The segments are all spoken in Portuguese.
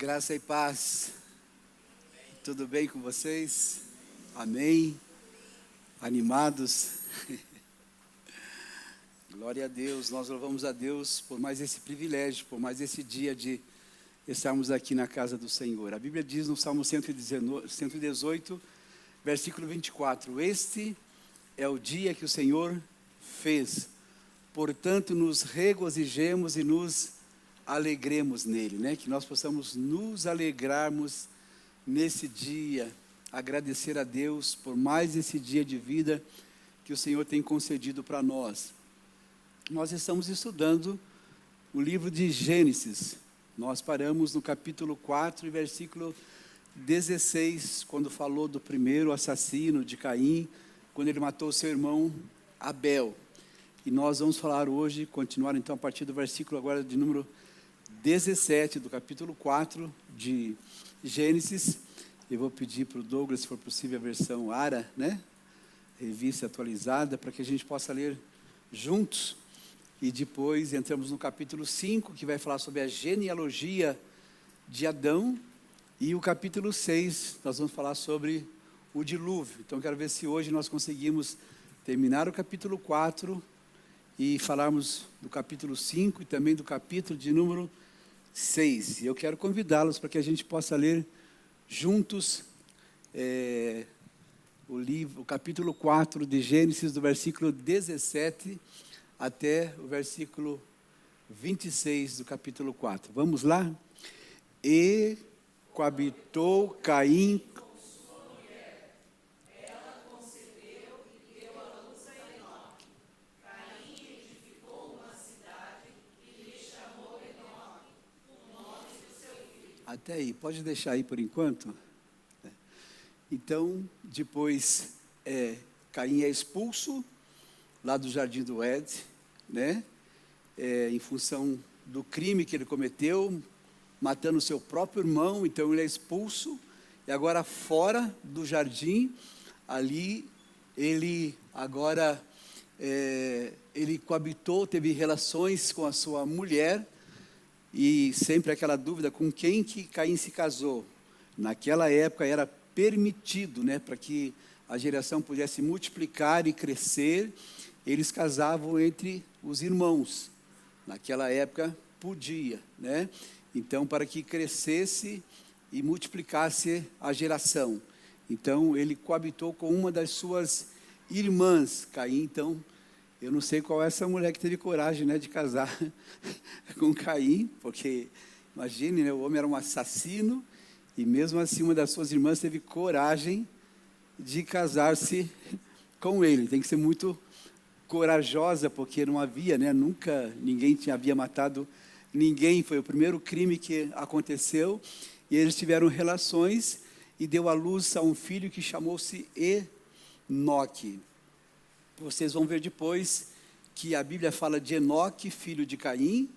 Graça e paz. Tudo bem com vocês? Amém? Animados? Glória a Deus. Nós louvamos a Deus por mais esse privilégio, por mais esse dia de estarmos aqui na casa do Senhor. A Bíblia diz no Salmo 118, versículo 24: Este é o dia que o Senhor fez, portanto nos regozijemos e nos alegremos nele, né? Que nós possamos nos alegrarmos nesse dia, agradecer a Deus por mais esse dia de vida que o Senhor tem concedido para nós. Nós estamos estudando o livro de Gênesis. Nós paramos no capítulo 4 e versículo 16, quando falou do primeiro assassino de Caim, quando ele matou seu irmão Abel. E nós vamos falar hoje, continuar então a partir do versículo agora de número 17, do capítulo 4 de Gênesis. Eu vou pedir para o Douglas, se for possível, a versão ARA, né? Revista atualizada, para que a gente possa ler juntos. E depois entramos no capítulo 5, que vai falar sobre a genealogia de Adão. E o capítulo 6, nós vamos falar sobre o dilúvio. Então, quero ver se hoje nós conseguimos terminar o capítulo 4 e falarmos do capítulo 5 e também do capítulo de número 6. E eu quero convidá-los para que a gente possa ler juntos o capítulo 4 de Gênesis, do versículo 17 até o versículo 26 do capítulo 4. Vamos lá? E coabitou Caim. Até aí, pode deixar aí por enquanto. Então, depois, Caim é expulso lá do Jardim do Éden, né? Em função do crime que ele cometeu, matando seu próprio irmão. Então ele é expulso, e agora fora do jardim, ali, ele agora, ele coabitou, teve relações com a sua mulher. E sempre aquela dúvida, com quem que Caim se casou? Naquela época era permitido, né, para que a geração pudesse multiplicar e crescer, eles casavam entre os irmãos. Naquela época podia, né? Então, para que crescesse e multiplicasse a geração. Então, ele coabitou com uma das suas irmãs. Caim, então, eu não sei qual é essa mulher que teve coragem, né, de casar com Caim, porque, imagine, né, o homem era um assassino, e mesmo assim uma das suas irmãs teve coragem de casar-se com ele. Tem que ser muito corajosa, porque não havia, né, nunca ninguém havia matado ninguém, foi o primeiro crime que aconteceu, e eles tiveram relações, e deu à luz a um filho que chamou-se Enoque. Vocês vão ver depois que a Bíblia fala de Enoque, filho de Caim,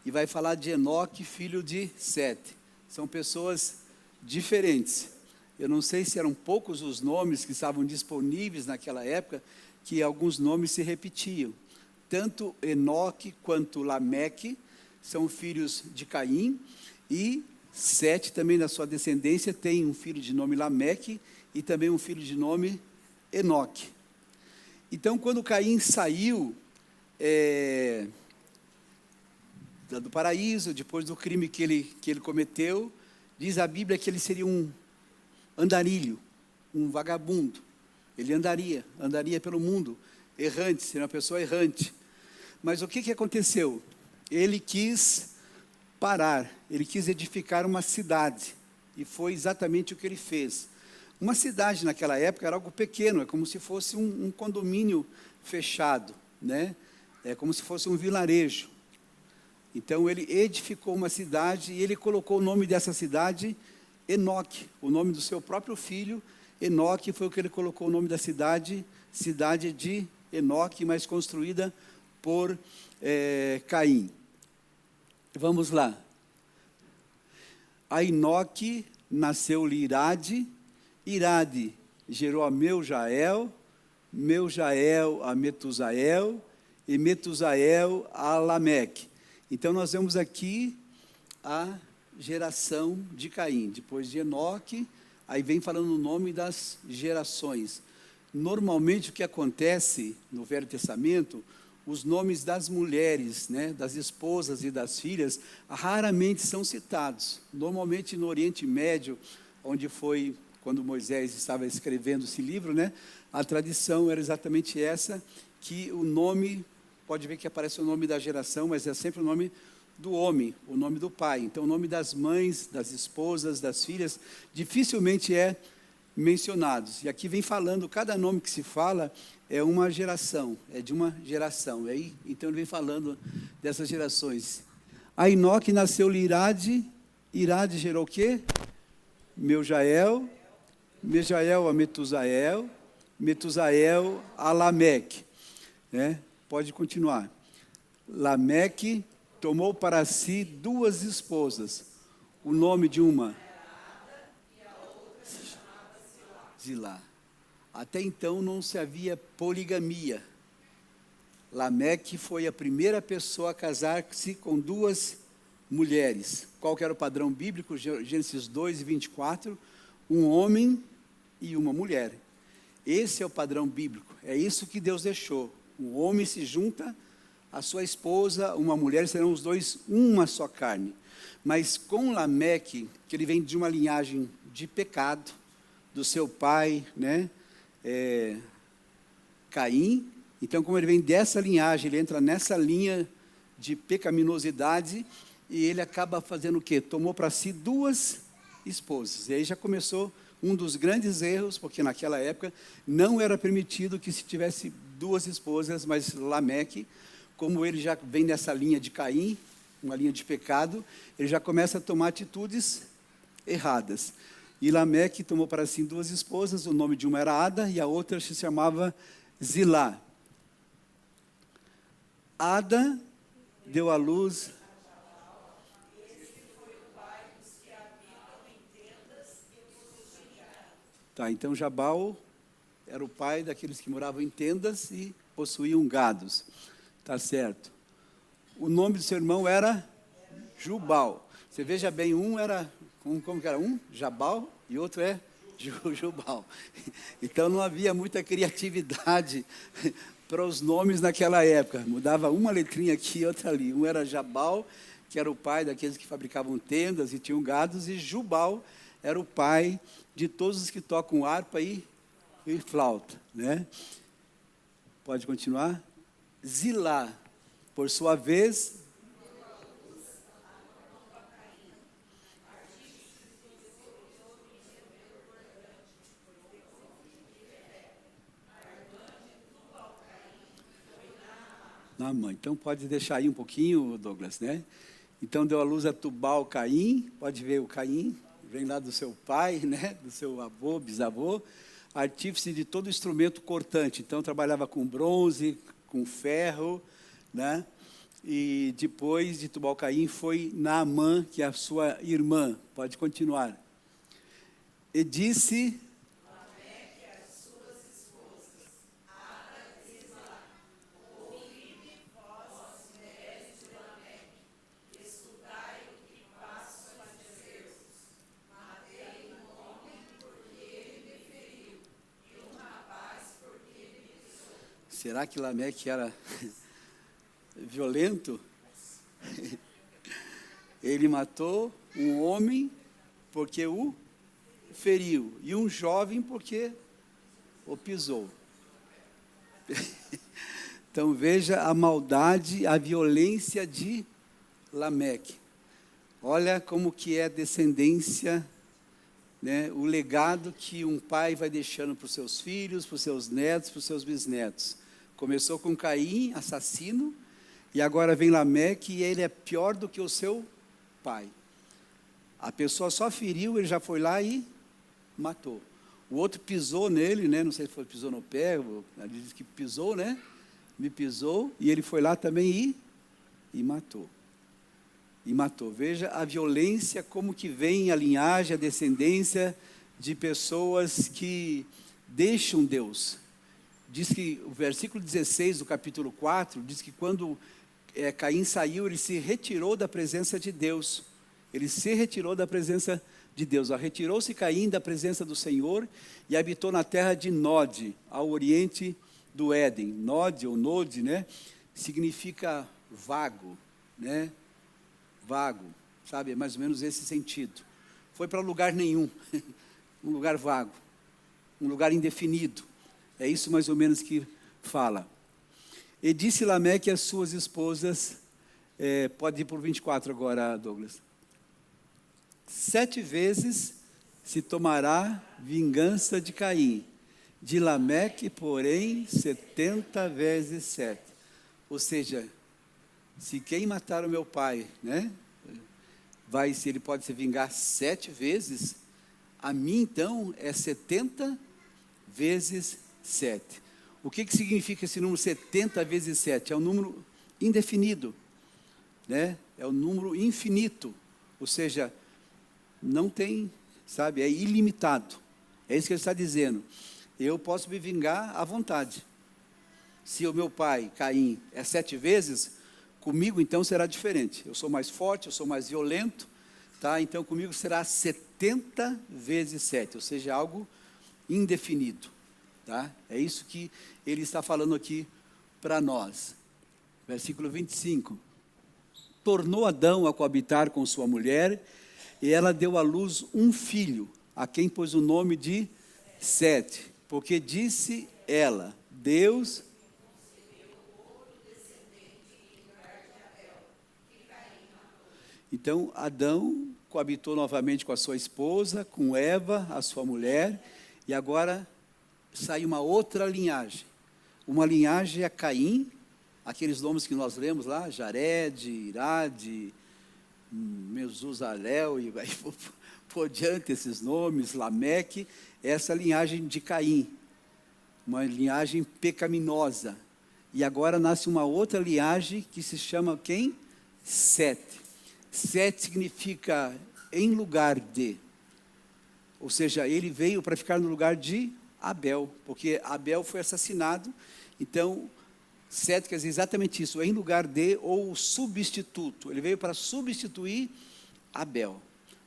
e vai falar de Enoque, filho de Sete. São pessoas diferentes. Eu não sei se eram poucos os nomes que estavam disponíveis naquela época, que alguns nomes se repetiam. Tanto Enoque quanto Lameque são filhos de Caim, e Sete também, na sua descendência, tem um filho de nome Lameque e também um filho de nome Enoque. Então, quando Caim saiu do paraíso, depois do crime que ele cometeu, diz a Bíblia que ele seria um andarilho, um vagabundo. Ele andaria pelo mundo, errante, seria uma pessoa errante. Mas o que aconteceu? Ele quis parar, ele quis edificar uma cidade, e foi exatamente o que ele fez. Uma cidade naquela época era algo pequeno, é como se fosse um condomínio fechado, né? É como se fosse um vilarejo. Então ele edificou uma cidade, e ele colocou o nome dessa cidade Enoque, o nome do seu próprio filho. Enoque foi o que ele colocou o nome da cidade, cidade de Enoque, mas construída por Caim. Vamos lá. A Enoque nasceu-lhe Irade, Irade gerou a Meujael, Meujael a Metusael, e Metusael a Lameque. Então nós vemos aqui a geração de Caim. Depois de Enoque, aí vem falando o nome das gerações. Normalmente o que acontece no Velho Testamento, os nomes das mulheres, né, das esposas e das filhas, raramente são citados. Normalmente no Oriente Médio, onde foi quando Moisés estava escrevendo esse livro, né, a tradição era exatamente essa, que o nome, pode ver que aparece o nome da geração, mas é sempre o nome do homem, o nome do pai. Então o nome das mães, das esposas, das filhas, dificilmente é mencionados. E aqui vem falando, cada nome que se fala é uma geração, é de uma geração. Aí, então ele vem falando dessas gerações. A Enoque nasceu Irade, Irade gerou o quê? Meujael, Mejael a Metusael, Metusael a Lameque. Né? Pode continuar. Lameque tomou para si 2 esposas. O nome de uma? Zilá. Até então não se havia poligamia. Lameque foi a primeira pessoa a casar-se com 2 mulheres. Qual que era o padrão bíblico? Gênesis 2, 24. Um homem e uma mulher. Esse é o padrão bíblico. É isso que Deus deixou. Um homem se junta à sua esposa, uma mulher, serão os dois uma só carne. Mas com Lameque, que ele vem de uma linhagem de pecado, do seu pai, né, Caim. Então, como ele vem dessa linhagem, ele entra nessa linha de pecaminosidade e ele acaba fazendo o quê? Tomou para si 2 esposas. E aí já começou um dos grandes erros, porque naquela época não era permitido que se tivesse 2 esposas, mas Lameque, como ele já vem nessa linha de Caim, uma linha de pecado, ele já começa a tomar atitudes erradas. E Lameque tomou para si 2 esposas, o nome de uma era Ada e a outra se chamava Zilá. Ada deu à luz. Tá, então Jabal era o pai daqueles que moravam em tendas e possuíam gados. Tá certo. O nome do seu irmão era Jubal. Você veja bem, um era, como que era? Um, Jabal, e outro é Jubal. Então não havia muita criatividade para os nomes naquela época. Mudava uma letrinha aqui e outra ali. Um era Jabal, que era o pai daqueles que fabricavam tendas e tinham gados, e Jubal era o pai de todos os que tocam harpa e flauta, né? Pode continuar? Zilá, por sua vez, Naamã. Então pode deixar aí um pouquinho, Douglas, né? Então deu à luz a Tubal Caim, pode ver o Caim, vem lá do seu pai, né? Do seu avô, bisavô, artífice de todo instrumento cortante. Então trabalhava com bronze, com ferro, né? E depois de Tubal Caim foi Naamã, que é a sua irmã. Pode continuar. E disse: será que Lameque era violento? Ele matou um homem porque o feriu, e um jovem porque o pisou. Então veja a maldade, a violência de Lameque. Olha como que é a descendência, né, o legado que um pai vai deixando para os seus filhos, para os seus netos, para os seus bisnetos. Começou com Caim, assassino, e agora vem Lameque e ele é pior do que o seu pai. A pessoa só feriu, ele já foi lá e matou. O outro pisou nele, né? Não sei se foi pisou no pé, ele disse que pisou, né? Me pisou, e ele foi lá também e matou. E matou. Veja a violência, como que vem a linhagem, a descendência de pessoas que deixam Deus. Diz que o versículo 16 do capítulo 4, diz que quando Caim saiu, ele se retirou da presença de Deus. Ele se retirou da presença de Deus. Retirou-se Caim da presença do Senhor e habitou na terra de Nod, ao oriente do Éden. Nod, ou Nod, né, significa vago, né? Vago, sabe? É mais ou menos esse sentido. Foi para lugar nenhum, um lugar vago, um lugar indefinido. É isso mais ou menos que fala. E disse Lameque às suas esposas, pode ir por 24 agora, Douglas. 7 vezes se tomará vingança de Caim, de Lameque, porém, 70 vezes 7. Ou seja, se quem matar o meu pai, né, se ele pode se vingar 7 vezes, a mim então é 70 vezes 7. O que significa esse número 70 vezes 7? É um número indefinido, né? É um número infinito, ou seja, não tem, sabe, é ilimitado. É isso que ele está dizendo. Eu posso me vingar à vontade. Se o meu pai, Caim, é 7 vezes, comigo então será diferente. Eu sou mais forte, eu sou mais violento, tá? Então comigo será 70 vezes 7, ou seja, algo indefinido, tá? É isso que ele está falando aqui para nós. Versículo 25. Tornou Adão a coabitar com sua mulher, e ela deu à luz um filho, a quem pôs o nome de Sete, porque disse ela, Deus... Então, Adão coabitou novamente com a sua esposa, com Eva, a sua mulher, e agora sai uma outra linhagem. Uma linhagem é Caim, aqueles nomes que nós lemos lá, Jared, Irade, Mesusalel, e vai por diante esses nomes, Lameque, essa linhagem de Caim, uma linhagem pecaminosa. E agora nasce uma outra linhagem que se chama quem? Sete. Sete significa em lugar de, ou seja, ele veio para ficar no lugar de Abel, porque Abel foi assassinado. Então, Sete quer dizer exatamente isso, em lugar de, ou substituto. Ele veio para substituir Abel.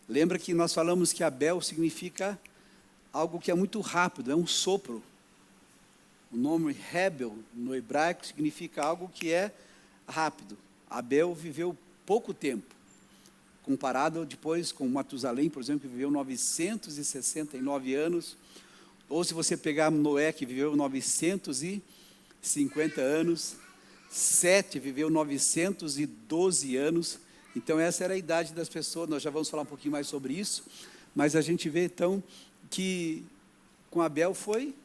Lembra que nós falamos que Abel significa algo que é muito rápido, é um sopro. O nome Hebel, no hebraico, significa algo que é rápido. Abel viveu pouco tempo, comparado depois com Matusalém, por exemplo, que viveu 969 anos. Ou se você pegar Noé, que viveu 950 anos, Sete viveu 912 anos. Então essa era a idade das pessoas. Nós já vamos falar um pouquinho mais sobre isso, mas a gente vê então que com Abel foi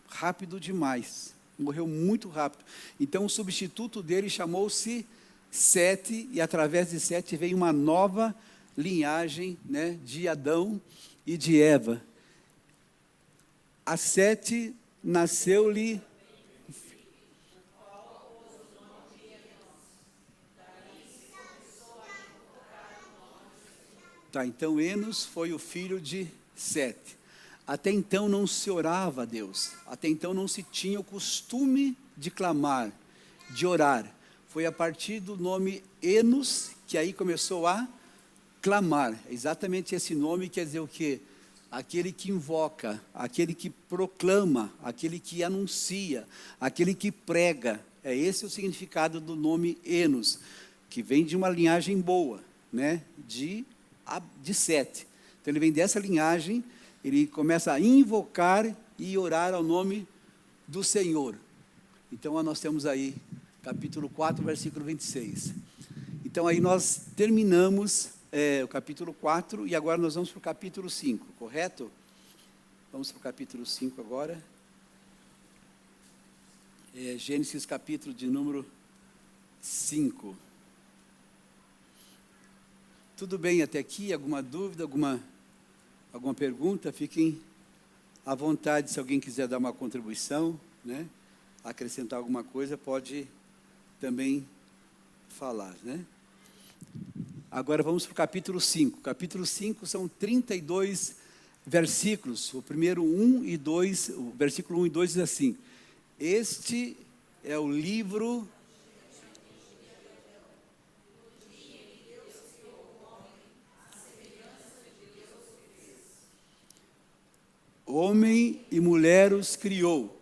rápido demais, morreu muito rápido. Então o substituto dele chamou-se Sete, e através de Sete veio uma nova linhagem, né, de Adão e de Eva. A Sete nasceu-lhe... Tá, então Enos foi o filho de Sete. Até então não se orava a Deus, até então não se tinha o costume de clamar, de orar. Foi a partir do nome Enos que aí começou a clamar. Exatamente esse nome quer dizer o quê? Aquele que invoca, aquele que proclama, aquele que anuncia, aquele que prega. É esse o significado do nome Enos, que vem de uma linhagem boa, né? de Sete. Então ele vem dessa linhagem, ele começa a invocar e orar ao nome do Senhor. Então nós temos aí capítulo 4, versículo 26. Então aí nós terminamos o capítulo 4 e agora nós vamos para o capítulo 5, correto? Vamos para o capítulo 5 agora. Gênesis capítulo de número 5. Tudo bem até aqui? Alguma dúvida, alguma pergunta? Fiquem à vontade, se alguém quiser dar uma contribuição, né? Acrescentar alguma coisa, pode também falar, né? Agora vamos para o capítulo 5. Capítulo 5 são 32 versículos. O primeiro 1 e 2, o versículo 1 e 2 diz assim: este é o livro... Homem e mulher os criou.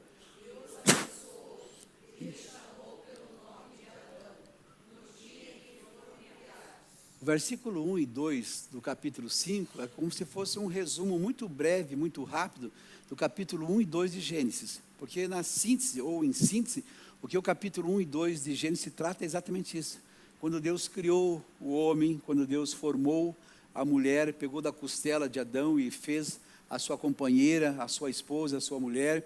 O versículo 1 e 2 do capítulo 5 é como se fosse um resumo muito breve, muito rápido, do capítulo 1 e 2 de Gênesis. Porque na síntese, ou em síntese, o que o capítulo 1 e 2 de Gênesis trata é exatamente isso. Quando Deus criou o homem, quando Deus formou a mulher, pegou da costela de Adão e fez a sua companheira, a sua esposa, a sua mulher,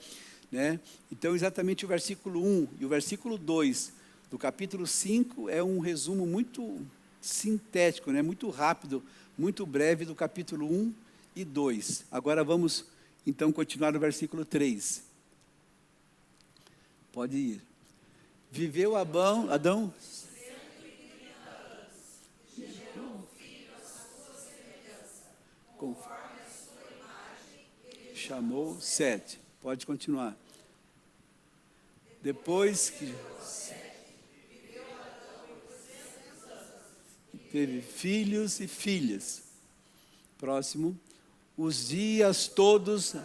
né? Então, exatamente o versículo 1 e o versículo 2 do capítulo 5 é um resumo muito sintético, né? Muito rápido, muito breve do capítulo 1 e 2. Agora vamos, então, continuar no versículo 3. Pode ir. Viveu Adão chamou Sete. Pode continuar. Depois que teve filhos e filhas. Próximo. Os dias todos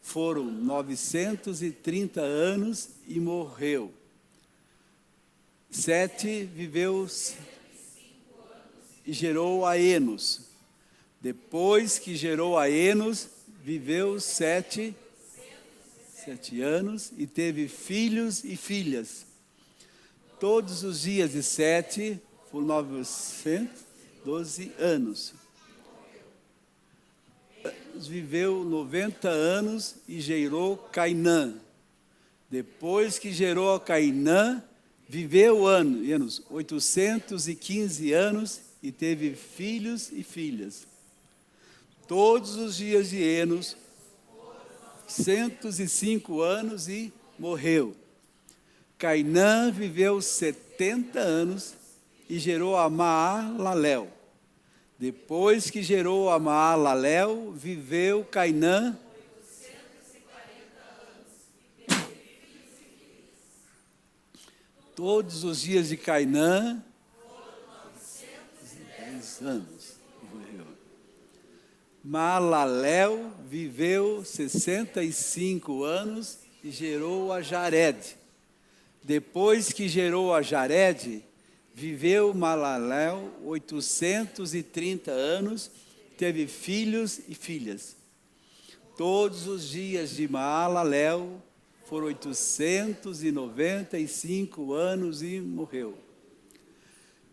foram 930 anos e morreu. Sete viveu e gerou a Enos. Depois que gerou a Enos, viveu 7 anos e teve filhos e filhas. Todos os dias de Sete foram 912 anos. Viveu 90 anos e gerou Cainã. Depois que gerou a Cainã, viveu anos 815 anos e teve filhos e filhas. Todos os dias de Enos, 105 anos e morreu. Cainã viveu 70 anos e gerou a Maalalel. Depois que gerou a Maalalel, viveu Cainã 840 anos. Todos os dias de Cainã, 910 anos. Maalalel viveu 65 anos e gerou a Jared. Depois que gerou a Jared, viveu Maalalel 830 anos, teve filhos e filhas. Todos os dias de Maalalel foram 895 anos e morreu.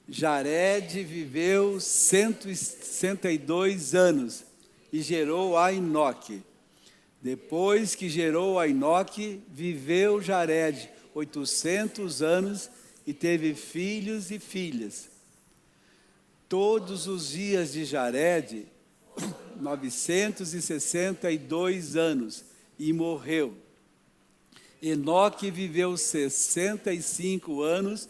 Jared viveu 162 anos e gerou a Enoque. Depois que gerou a Enoque, viveu Jared 800 anos e teve filhos e filhas. Todos os dias de Jared, 962 anos e morreu. Enoque viveu 65 anos.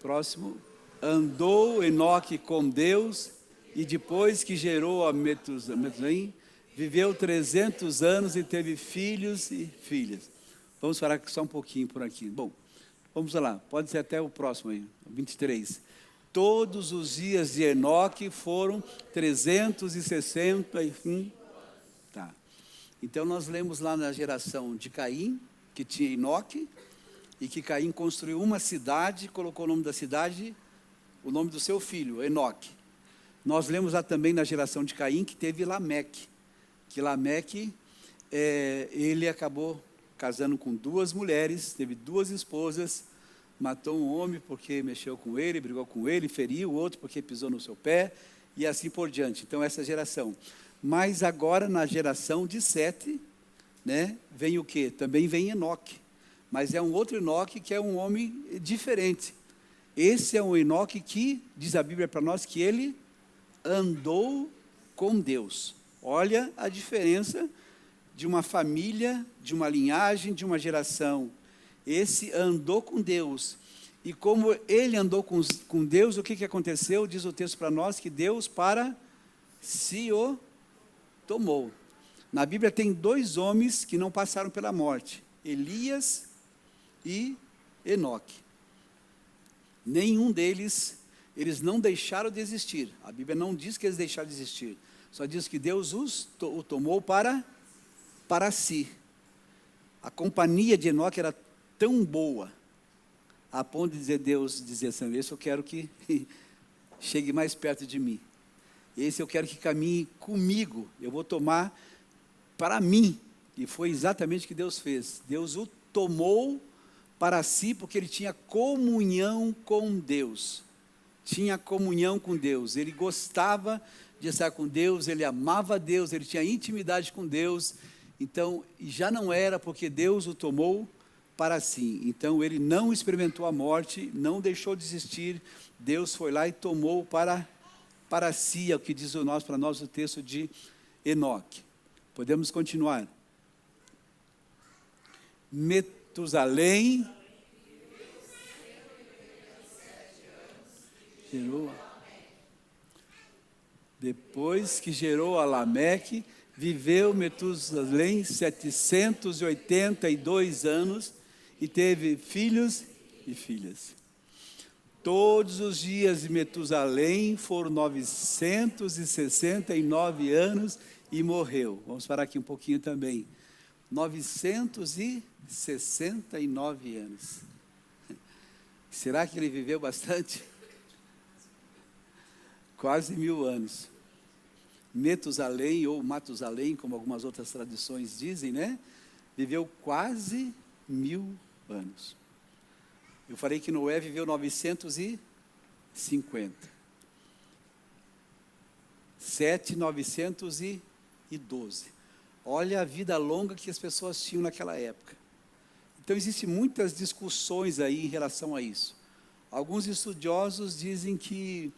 Próximo. Andou Enoque com Deus e depois que gerou a Metusalém, viveu 300 anos e teve filhos e filhas. Vamos parar só um pouquinho por aqui. Bom, vamos lá, pode ser até o próximo aí, 23. Todos os dias de Enoque foram 361. Tá. Então nós lemos lá na geração de Caim, que tinha Enoque, e que Caim construiu uma cidade, colocou o nome da cidade, o nome do seu filho, Enoque. Nós lemos lá também na geração de Caim que teve Lameque, que Lameque, ele acabou casando com duas mulheres, teve duas esposas, matou um homem porque mexeu com ele, brigou com ele, feriu o outro porque pisou no seu pé, e assim por diante. Então, essa geração. Mas agora, na geração de Sete, né, vem o quê? Também vem Enoque, mas é um outro Enoque que é um homem diferente. Esse é um Enoque que, diz a Bíblia para nós, que ele andou com Deus. Olha a diferença de uma família, de uma linhagem, de uma geração. Esse andou com Deus. E como ele andou com Deus, o que aconteceu? Diz o texto para nós que Deus para si o tomou. Na Bíblia tem dois homens que não passaram pela morte, Elias e Enoque. Nenhum deles eles não deixaram de existir. A Bíblia não diz que eles deixaram de existir, só diz que Deus o tomou para si. A companhia de Enoque era tão boa, a ponto de Deus dizer assim: esse eu quero que chegue mais perto de mim, esse eu quero que caminhe comigo, eu vou tomar para mim. E foi exatamente o que Deus fez. Deus o tomou para si, porque ele tinha comunhão com Deus. Tinha comunhão com Deus, ele gostava de estar com Deus, ele amava Deus, ele tinha intimidade com Deus. Então, já não era porque Deus o tomou para si. Então, ele não experimentou a morte, não deixou de existir. Deus foi lá e tomou para si, é o que diz para nós o texto de Enoque. Podemos continuar. Metusalém gerou, depois que gerou a Lameque, viveu Metusalém 782 anos e teve filhos e filhas. Todos os dias de Metusalém foram 969 anos e morreu. Vamos parar aqui um pouquinho também. 969 anos. Será que ele viveu bastante? Quase 1000 anos. Metusalém, ou Matusalém, como algumas outras tradições dizem, né? Viveu quase 1000 anos. Eu falei que Noé viveu 950. 912. Olha a vida longa que as pessoas tinham naquela época. Então, existem muitas discussões aí em relação a isso. Alguns estudiosos dizem que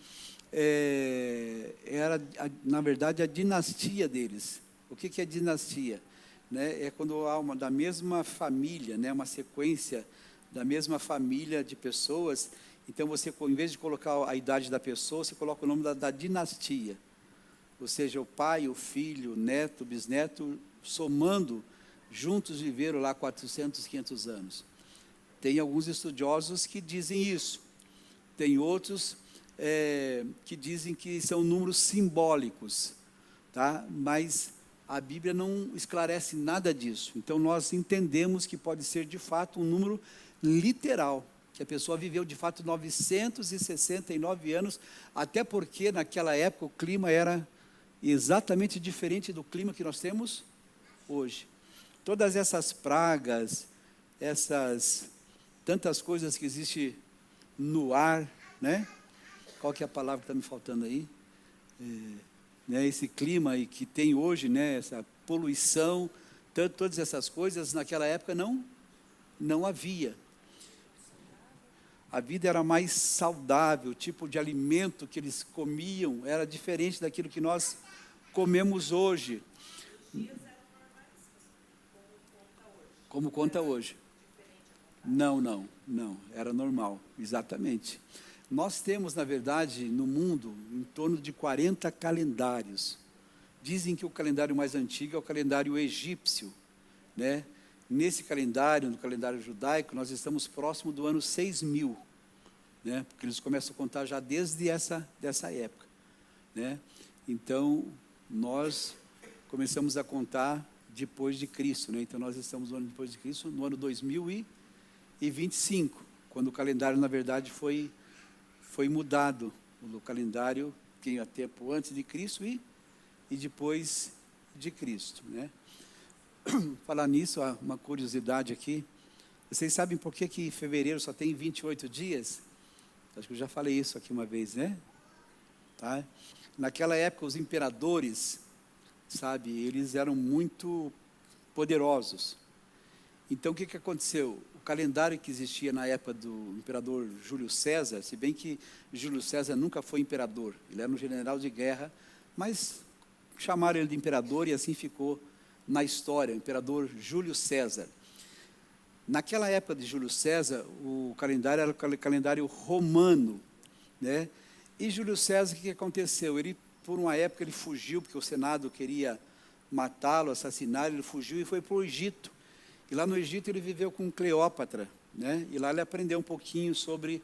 era, na verdade, a dinastia deles. O que é dinastia? Né? É quando há da mesma família, né? Uma sequência da mesma família de pessoas. Então, você, em vez de colocar a idade da pessoa, você coloca o nome da dinastia. Ou seja, o pai, o filho, o neto, o bisneto, somando, juntos viveram lá 400, 500 anos. Tem alguns estudiosos que dizem isso. Tem outros que dizem que são números simbólicos, tá? Mas a Bíblia não esclarece nada disso. Então, nós entendemos que pode ser, de fato, um número literal, que a pessoa viveu, de fato, 969 anos, até porque, naquela época, o clima era exatamente diferente do clima que nós temos hoje. Todas essas pragas, essas tantas coisas que existem no ar, né? Qual que é a palavra que está me faltando aí? Né, esse clima aí que tem hoje, né? Essa poluição, todas essas coisas, naquela época não havia. A vida era mais saudável, o tipo de alimento que eles comiam era diferente daquilo que nós comemos hoje. Como conta hoje? Não, era normal, exatamente. Nós temos, na verdade, no mundo, em torno de 40 calendários. Dizem que o calendário mais antigo é o calendário egípcio, né? Nesse calendário, no calendário judaico, nós estamos próximo do ano 6000, né? Porque eles começam a contar já desde dessa época, né? Então, nós começamos a contar depois de Cristo, né? Então, nós estamos no ano depois de Cristo, no ano 2025, quando o calendário, na verdade, foi mudado. O calendário tinha tempo antes de Cristo e depois de Cristo, né? Falar nisso, uma curiosidade aqui. Vocês sabem por que fevereiro só tem 28 dias? Acho que eu já falei isso aqui uma vez, né? Tá? Naquela época, os imperadores, sabe, eles eram muito poderosos. Então, o que aconteceu? O calendário que existia na época do imperador Júlio César, se bem que Júlio César nunca foi imperador, ele era um general de guerra, mas chamaram ele de imperador e assim ficou na história, o imperador Júlio César. Naquela época de Júlio César, o calendário era o calendário romano, né? E Júlio César, o que aconteceu? Ele, por uma época, ele fugiu, porque o Senado queria matá-lo, assassinar, ele fugiu e foi para o Egito. E lá no Egito ele viveu com Cleópatra, né? E lá ele aprendeu um pouquinho sobre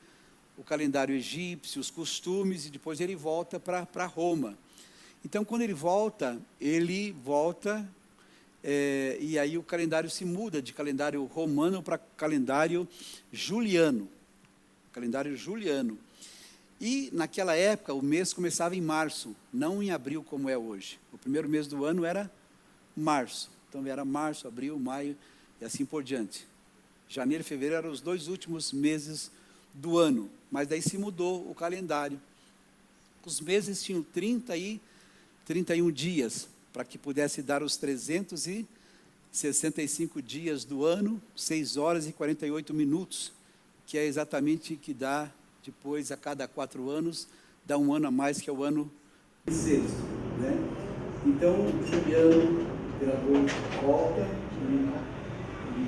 o calendário egípcio, os costumes, e depois ele volta para Roma. Então, quando ele volta, e aí o calendário se muda de calendário romano para calendário juliano. Calendário juliano. E naquela época o mês começava em março, não em abril como é hoje. O primeiro mês do ano era março. Então era março, abril, maio e assim por diante. Janeiro e fevereiro eram os 2 últimos meses do ano. Mas daí se mudou o calendário. Os meses tinham 31 dias, para que pudesse dar os 365 dias do ano, 6 horas e 48 minutos, que é exatamente que dá, depois, a cada 4 anos, dá um ano a mais, que é o ano bissexto, né? Então, Juliano, o imperador, volta e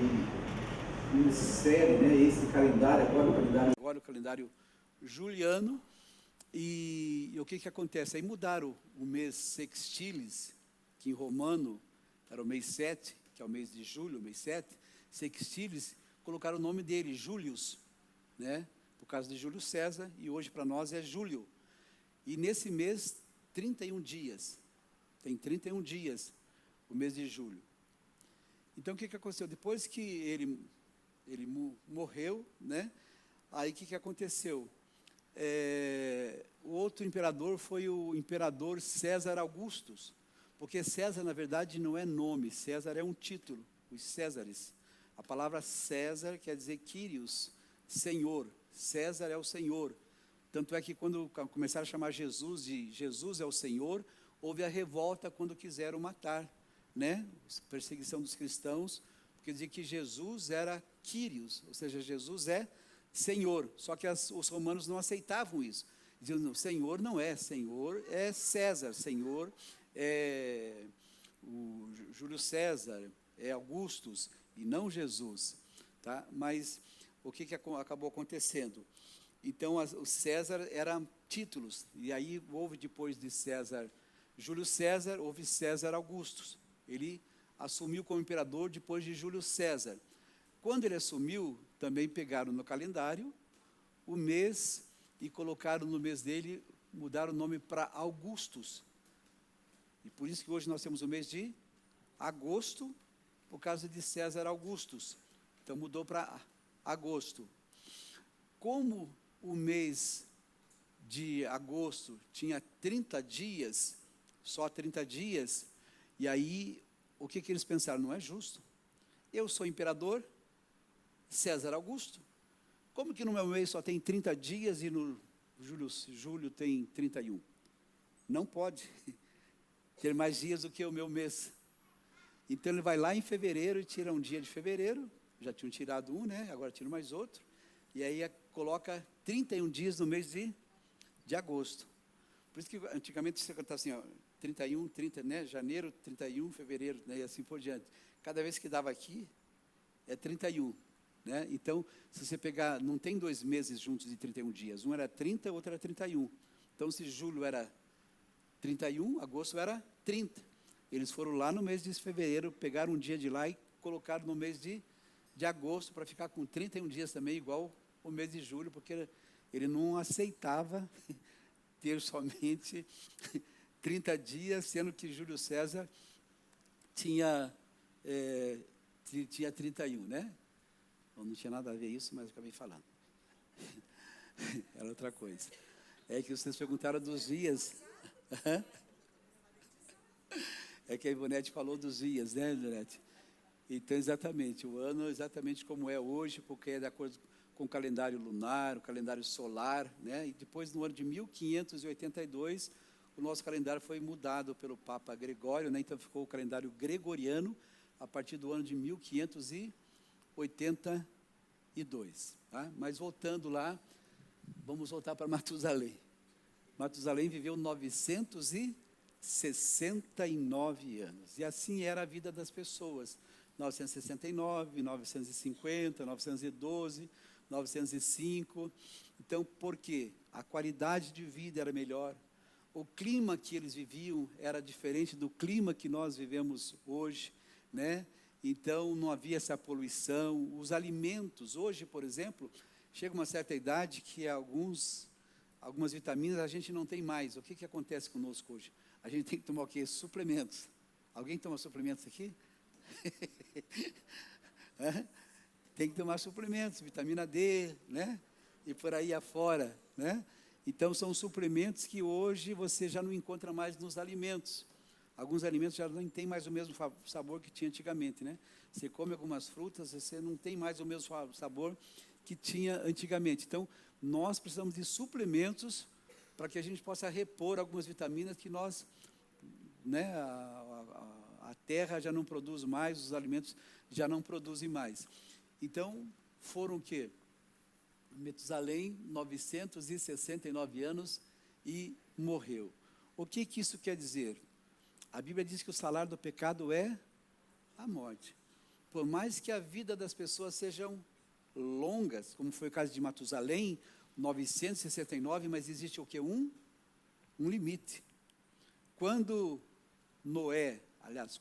insere, né, esse calendário, agora o calendário juliano. E o que acontece? Aí mudaram o mês sextilis, que em romano era o mês 7, que é o mês de julho, o mês 7, sextilis, colocaram o nome dele, Július, né? Por causa de Júlio César, e hoje para nós é Júlio. E nesse mês, 31 dias, tem 31 dias, o mês de julho. Então o que aconteceu? Depois que ele morreu, né? Aí o que aconteceu? O outro imperador foi o imperador César Augustus, porque César, na verdade, não é nome, César é um título, os Césares. A palavra César quer dizer Kyrios, Senhor. César é o Senhor. Tanto é que quando começaram a chamar Jesus de Jesus é o Senhor, houve a revolta quando quiseram matar, né? Perseguição dos cristãos, porque dizia que Jesus era Kyrios, ou seja, Jesus é Senhor. Só que os romanos não aceitavam isso. Diziam, Senhor não é, Senhor é César, Senhor é o Júlio César, é Augustus, e não Jesus. Tá? Mas o que acabou acontecendo? Então, o César eram títulos, e aí houve depois de César, Júlio César, houve César Augustus. Ele assumiu como imperador depois de Júlio César. Quando ele assumiu, também pegaram no calendário o mês e colocaram no mês dele, mudaram o nome para Augustus. E por isso que hoje nós temos o mês de agosto, por causa de César Augustus. Então mudou para agosto. Como o mês de agosto tinha 30 dias, só 30 dias, e aí o que eles pensaram? Não é justo. Eu sou imperador, César Augusto. Como que no meu mês só tem 30 dias e no julho tem 31? Não pode ter mais dias do que o meu mês. Então ele vai lá em fevereiro e tira um dia de fevereiro, já tinham tirado um, né? Agora tira mais outro, e aí coloca 31 dias no mês de agosto. Por isso que antigamente você cantava assim, ó, 31, 30, né? Janeiro, 31, fevereiro, né? E assim por diante. Cada vez que dava aqui, é 31. Né? Então, se você pegar, não tem 2 meses juntos de 31 dias, um era 30, o outro era 31. Então, se julho era 31, agosto era 30. Eles foram lá no mês de fevereiro, pegaram um dia de lá e colocaram no mês de agosto, para ficar com 31 dias também, igual o mês de julho, porque ele não aceitava ter somente 30 dias, sendo que Júlio César tinha 31, né? Não tinha nada a ver isso, mas acabei falando. Era outra coisa. É que vocês perguntaram dos dias. É que a Ivonete falou dos dias, né, Ivonete? Então, exatamente, o ano exatamente como é hoje, porque é de acordo com o calendário lunar, o calendário solar, né? E depois, no ano de 1582, o nosso calendário foi mudado pelo Papa Gregório, né? Então ficou o calendário gregoriano a partir do ano de 1582. Tá? Mas voltando lá, vamos voltar para Matusalém. Matusalém viveu 969 anos. E assim era a vida das pessoas. 969, 950, 912, 905. Então, por quê? A qualidade de vida era melhor. O clima que eles viviam era diferente do clima que nós vivemos hoje, né? Então, não havia essa poluição. Os alimentos, hoje, por exemplo, chega uma certa idade que algumas vitaminas a gente não tem mais. O que acontece conosco hoje? A gente tem que tomar o quê? Suplementos. Alguém toma suplementos aqui? Tem que tomar suplementos, vitamina D, né? E por aí afora, né? Então, são suplementos que hoje você já não encontra mais nos alimentos. Alguns alimentos já não têm mais o mesmo sabor que tinha antigamente, né? Você come algumas frutas, você não tem mais o mesmo sabor que tinha antigamente. Então, nós precisamos de suplementos para que a gente possa repor algumas vitaminas que nós, né, a terra já não produz mais, os alimentos já não produzem mais. Então, foram o quê? Metusalém, 969 anos e morreu. O que isso quer dizer? A Bíblia diz que o salário do pecado é a morte. Por mais que a vida das pessoas sejam longas, como foi o caso de Matusalém, 969, mas existe o quê? Um limite. Quando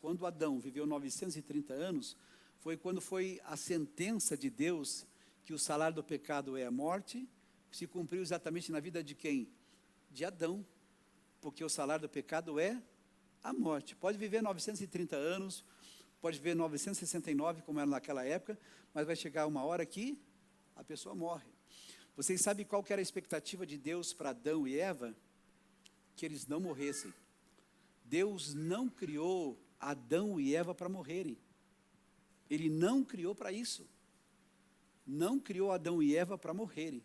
quando Adão viveu 930 anos, foi quando foi a sentença de Deus que o salário do pecado é a morte, se cumpriu exatamente na vida de quem? De Adão, porque o salário do pecado é a morte. Pode viver 930 anos, pode viver 969, como era naquela época, mas vai chegar uma hora que a pessoa morre. Vocês sabem qual que era a expectativa de Deus para Adão e Eva? Que eles não morressem. Deus não criou Adão e Eva para morrerem. Ele não criou para isso. Não criou Adão e Eva para morrerem.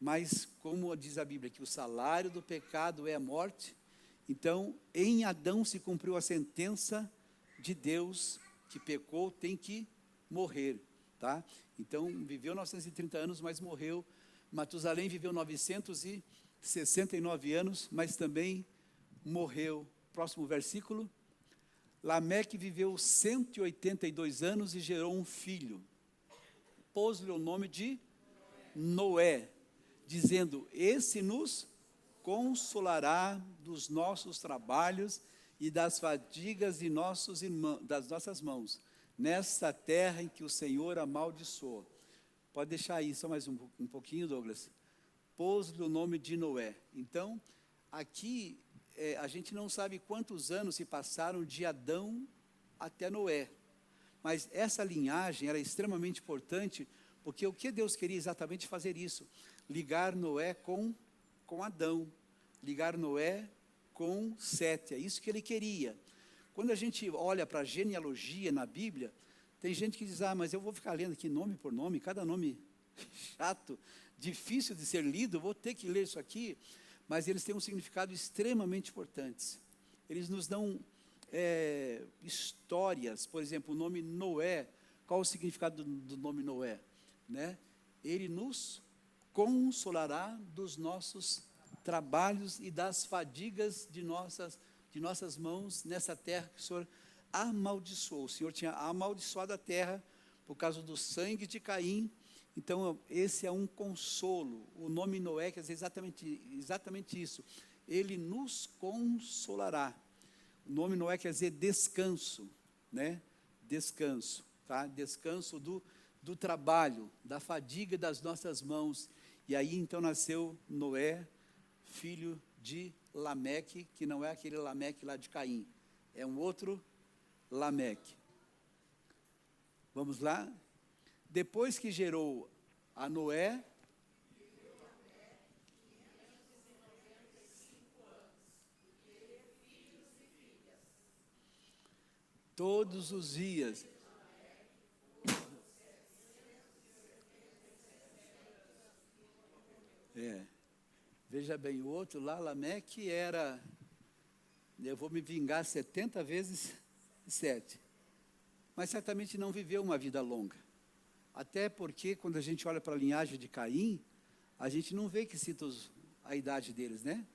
Mas, como diz a Bíblia, que o salário do pecado é a morte, então, em Adão se cumpriu a sentença de Deus, que pecou, tem que morrer, tá? Então, viveu 930 anos, mas morreu. Matusalém viveu 969 anos, mas também morreu. Próximo versículo. Lameque viveu 182 anos e gerou um filho. Pôs-lhe o nome de Noé, dizendo: esse nos consolará dos nossos trabalhos e das fadigas de das nossas mãos, nesta terra em que o Senhor amaldiçoou. Pode deixar aí só mais um pouquinho, Douglas. Pôs-lhe o nome de Noé. Então, aqui, a gente não sabe quantos anos se passaram de Adão até Noé. Mas essa linhagem era extremamente importante, porque o que Deus queria exatamente fazer isso? Ligar Noé com Adão, ligar Noé com Sete, é isso que ele queria. Quando a gente olha para a genealogia na Bíblia, tem gente que diz: mas eu vou ficar lendo aqui nome por nome, cada nome chato, difícil de ser lido, vou ter que ler isso aqui. Mas eles têm um significado extremamente importante. Eles nos dão histórias. Por exemplo, o nome Noé. Qual o significado do nome Noé? Né? Ele nos consolará dos nossos trabalhos e das fadigas de nossas mãos nessa terra que o Senhor amaldiçoou. O Senhor tinha amaldiçoado a terra por causa do sangue de Caim. Então, esse é um consolo. O nome Noé quer dizer exatamente isso. Ele nos consolará. O nome Noé quer dizer descanso, né? Descanso, tá? Descanso do trabalho, da fadiga das nossas mãos. E aí, então, nasceu Noé, filho de Lameque, que não é aquele Lameque lá de Caim. É um outro Lameque. Vamos lá? Depois que gerou a Noé, todos os dias. Veja bem, o outro lá, Lameque, era: eu vou me vingar 70 vezes 7. Mas certamente não viveu uma vida longa. Até porque, quando a gente olha para a linhagem de Caim, a gente não vê que cita a idade deles, né?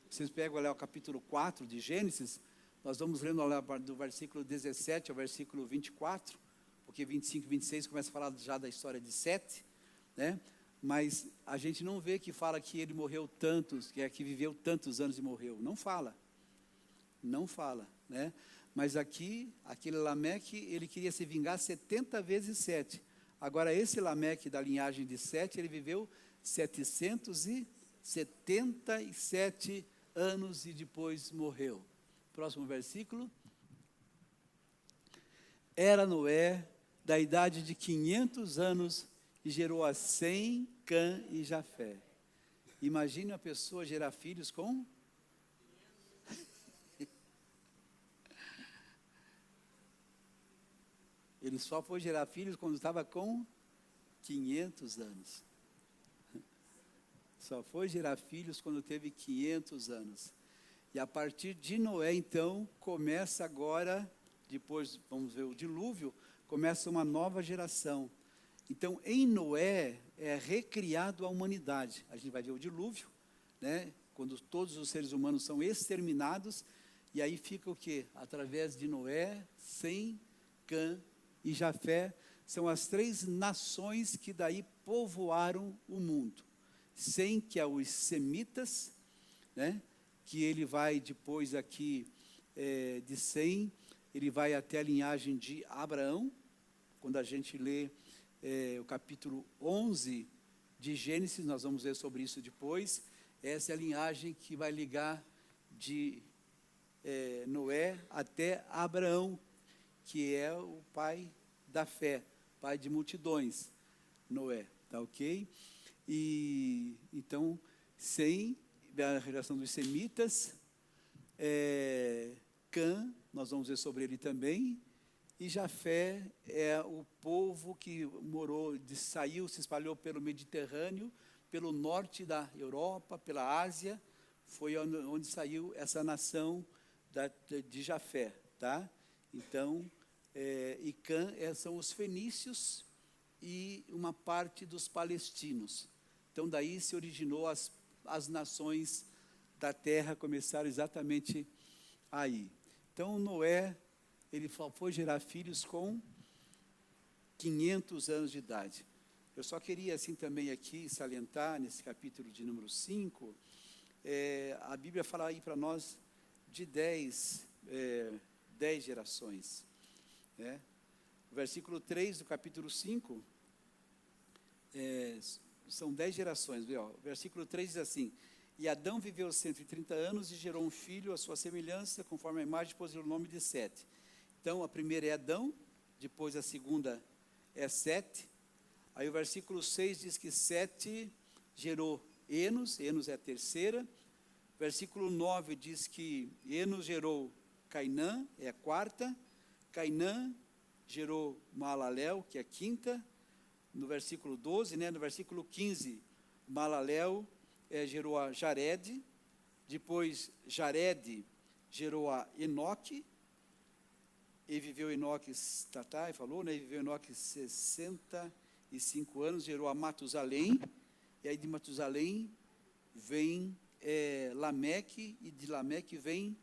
Vocês pegam lá o capítulo 4 de Gênesis, nós vamos lendo lá do versículo 17 ao versículo 24, porque 25 e 26 começa a falar já da história de Sete, né? Mas a gente não vê que fala que ele morreu tantos, que viveu tantos anos e morreu. Não fala, né? Mas aqui, aquele Lameque, ele queria se vingar 70 vezes 7. Agora, esse Lameque da linhagem de Sete, ele viveu 777 anos e depois morreu. Próximo versículo. Era Noé da idade de 500 anos e gerou a Sem, Cã e Jafé. Imagine uma pessoa gerar filhos com... Ele só foi gerar filhos quando estava com 500 anos. Só foi gerar filhos quando teve 500 anos. E a partir de Noé, então, começa agora, depois vamos ver o dilúvio, começa uma nova geração. Então, em Noé é recriado a humanidade. A gente vai ver o dilúvio, né? Quando todos os seres humanos são exterminados, e aí fica o quê? Através de Noé, Sem, Cã e Jafé, são as 3 nações que daí povoaram o mundo. Sem, que é os semitas, né? Que ele vai depois aqui de Sem, ele vai até a linhagem de Abraão. Quando a gente lê o capítulo 11 de Gênesis, nós vamos ver sobre isso depois. Essa é a linhagem que vai ligar de Noé até Abraão, que é o pai da fé, pai de multidões, Noé, tá ok? E então, Sem, a relação dos semitas, Cã, nós vamos ver sobre ele também, e Jafé é o povo que saiu, se espalhou pelo Mediterrâneo, pelo norte da Europa, pela Ásia, foi onde saiu essa nação de Jafé, tá? Então, e Cã são os fenícios e uma parte dos palestinos. Então, daí se originou as nações da terra, começaram exatamente aí. Então, Noé, ele foi gerar filhos com 500 anos de idade. Eu só queria, assim, também aqui salientar, nesse capítulo de número 5, a Bíblia fala aí para nós de 10 gerações. Né? O versículo 3 do capítulo 5, são 10 gerações. Vê, ó, o versículo 3 diz assim: e Adão viveu 130 anos e gerou um filho à sua semelhança, conforme a imagem, pôs-lhe o nome de Sete. Então, a primeira é Adão, depois a segunda é Sete. Aí o versículo 6 diz que Sete gerou Enos é a terceira. Versículo 9 diz que Enos gerou Cainã, é a quarta. Cainã gerou Maalalel, que é a quinta. No versículo 12, né, no versículo 15, Maalalel gerou a Jared. Depois Jared gerou a Enoque. E viveu Enoque, falou, né? E viveu Enoque 65 anos, gerou a Matusalém. E aí de Matusalém vem Lameque, e de Lameque vem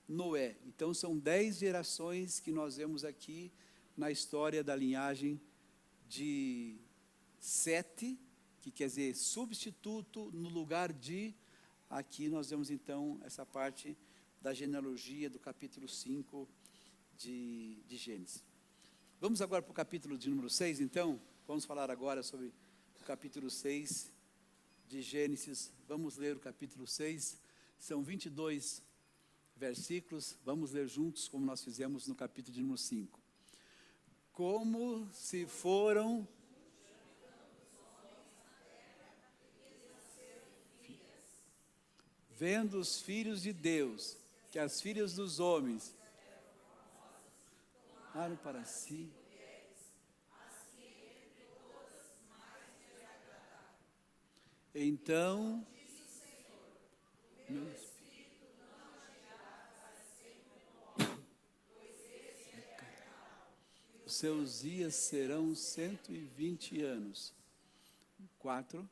Noé. Então são 10 gerações que nós vemos aqui na história da linhagem de Sete, que quer dizer substituto no lugar de. Aqui nós vemos então essa parte da genealogia do capítulo 5 de Gênesis. Vamos agora para o capítulo de número 6, então. Vamos falar agora sobre o capítulo 6 de Gênesis. Vamos ler o capítulo 6. São 22 versículos. Vamos ler juntos, como nós fizemos no capítulo de número 5. Como se foram vendo os filhos de Deus, que as filhas dos homens tomaram para si então meu espírito os seus dias serão 120 anos. 4.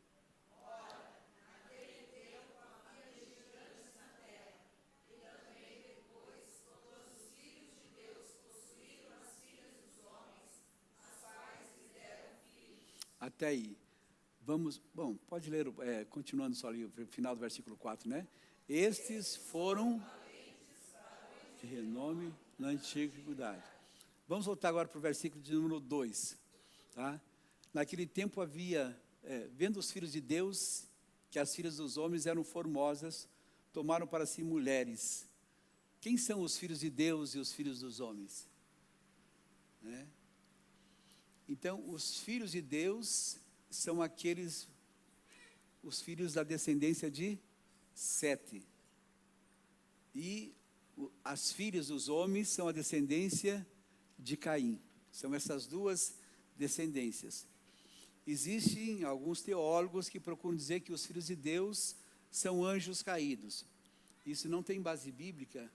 Até aí. Vamos, bom, pode ler, continuando só ali, o final do versículo 4, né? Estes foram de renome na antiguidade. Vamos voltar agora para o versículo de número 2, tá? Naquele tempo havia, vendo os filhos de Deus, que as filhas dos homens eram formosas, tomaram para si mulheres. Quem são os filhos de Deus e os filhos dos homens? Né? Então, os filhos de Deus são os filhos da descendência de Sete. E as filhas dos homens são a descendência de Caim. São essas duas descendências. Existem alguns teólogos que procuram dizer que os filhos de Deus são anjos caídos. Isso não tem base bíblica,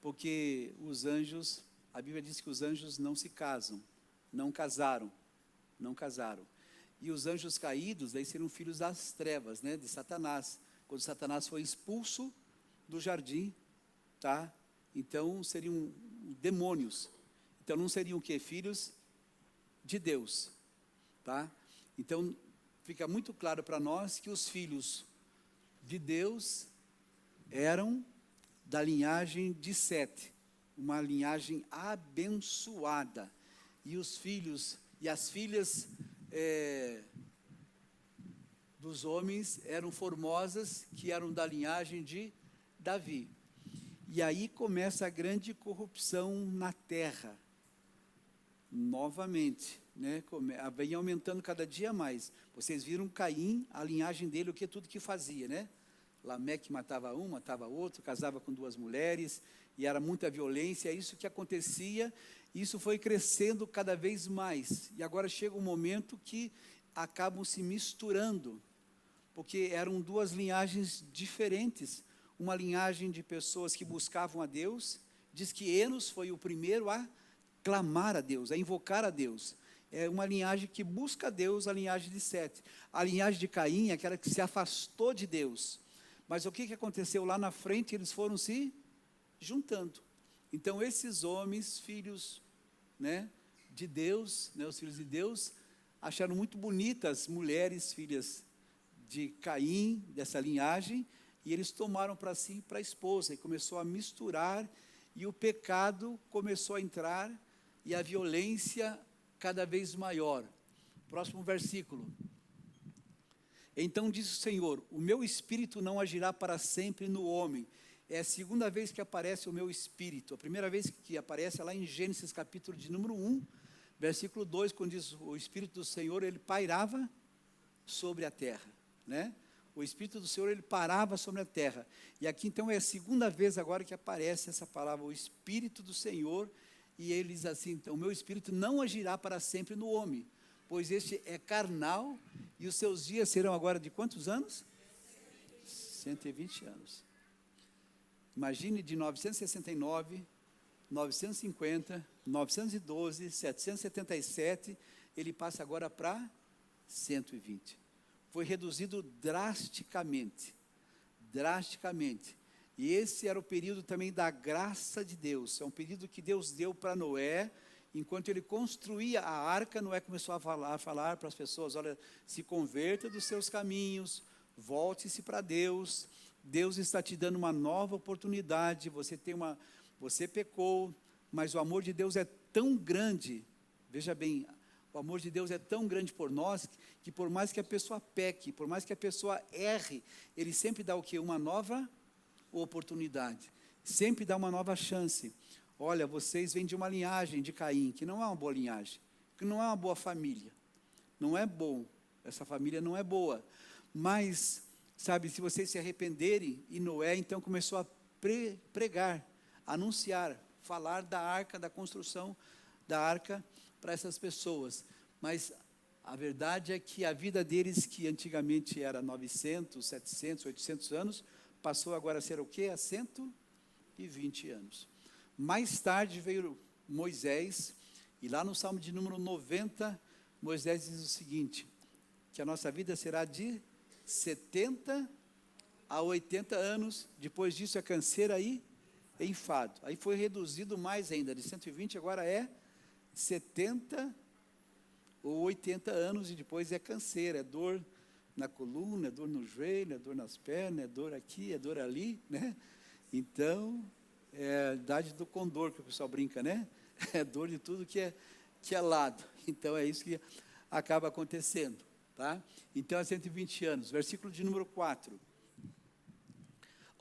porque os anjos, a Bíblia diz que os anjos não se casam, não casaram. E os anjos caídos, daí seriam filhos das trevas, né, de Satanás. Quando Satanás foi expulso do jardim, tá? Então seriam demônios. Então não seriam o quê? Filhos de Deus, tá? Então fica muito claro para nós que os filhos de Deus eram da linhagem de Sete, uma linhagem abençoada. E os filhos e as filhas dos homens eram formosas, que eram da linhagem de Davi. E aí começa a grande corrupção na terra, novamente, né? Vem aumentando cada dia mais. Vocês viram Caim, a linhagem dele, o que tudo que fazia, né? Lameque matava um, matava outro, casava com duas mulheres, e era muita violência, é isso que acontecia, e isso foi crescendo cada vez mais, e agora chega um momento que acabam se misturando, porque eram duas linhagens diferentes, uma linhagem de pessoas que buscavam a Deus. Diz que Enos foi o primeiro a clamar a Deus, a invocar a Deus. É uma linhagem que busca a Deus, a linhagem de Sete. A linhagem de Caim é aquela que se afastou de Deus. Mas o que aconteceu lá na frente? Eles foram se juntando. Então esses homens, filhos, né, de Deus, né, os filhos de Deus, acharam muito bonitas mulheres, filhas de Caim, dessa linhagem, e eles tomaram para si, para a esposa, e começou a misturar, e o pecado começou a entrar, e a violência cada vez maior. Próximo versículo. Então disse o Senhor: o meu espírito não agirá para sempre no homem. É a segunda vez que aparece o meu espírito. A primeira vez que aparece é lá em Gênesis capítulo de número 1, versículo 2, quando diz: o espírito do Senhor, ele pairava sobre a terra, né? O espírito do Senhor, ele parava sobre a terra. E aqui então é a segunda vez agora que aparece essa palavra, o espírito do Senhor, e ele diz assim: então, o meu espírito não agirá para sempre no homem, pois este é carnal, e os seus dias serão agora de quantos anos? 120 anos. Imagine de 969, 950, 912, 777, ele passa agora para 120. Foi reduzido drasticamente. E esse era o período também da graça de Deus. É um período que Deus deu para Noé. Enquanto ele construía a arca, Noé começou a falar para as pessoas: olha, se converta dos seus caminhos, volte-se para Deus. Deus está te dando uma nova oportunidade. Você pecou, mas o amor de Deus é tão grande. Veja bem, o amor de Deus é tão grande por nós, que por mais que a pessoa peque, por mais que a pessoa erre, Ele sempre dá o quê? Uma nova oportunidade, sempre dá uma nova chance. Olha, vocês vêm de uma linhagem de Caim, que não é uma boa linhagem, que não é uma boa família, não é bom, essa família não é boa, mas, sabe, se vocês se arrependerem, e Noé então começou a pregar, anunciar, falar da arca, da construção da arca, para essas pessoas. Mas a verdade é que a vida deles, que antigamente era 900, 700, 800 anos, passou agora a ser o quê? A 120 anos. Mais tarde veio Moisés, e lá no Salmo de número 90, Moisés diz o seguinte: que a nossa vida será de 70 a 80 anos, depois disso é canseira e enfado. Aí foi reduzido mais ainda, de 120 agora é 70 ou 80 anos, e depois é canseira, é dor na coluna, é dor no joelho, é dor nas pernas, é dor aqui, é dor ali, né? Então, é a idade do condor, que o pessoal brinca, né? É dor de tudo que é lado. Então, é isso que acaba acontecendo. Tá? Então, é 120 anos. Versículo de número 4.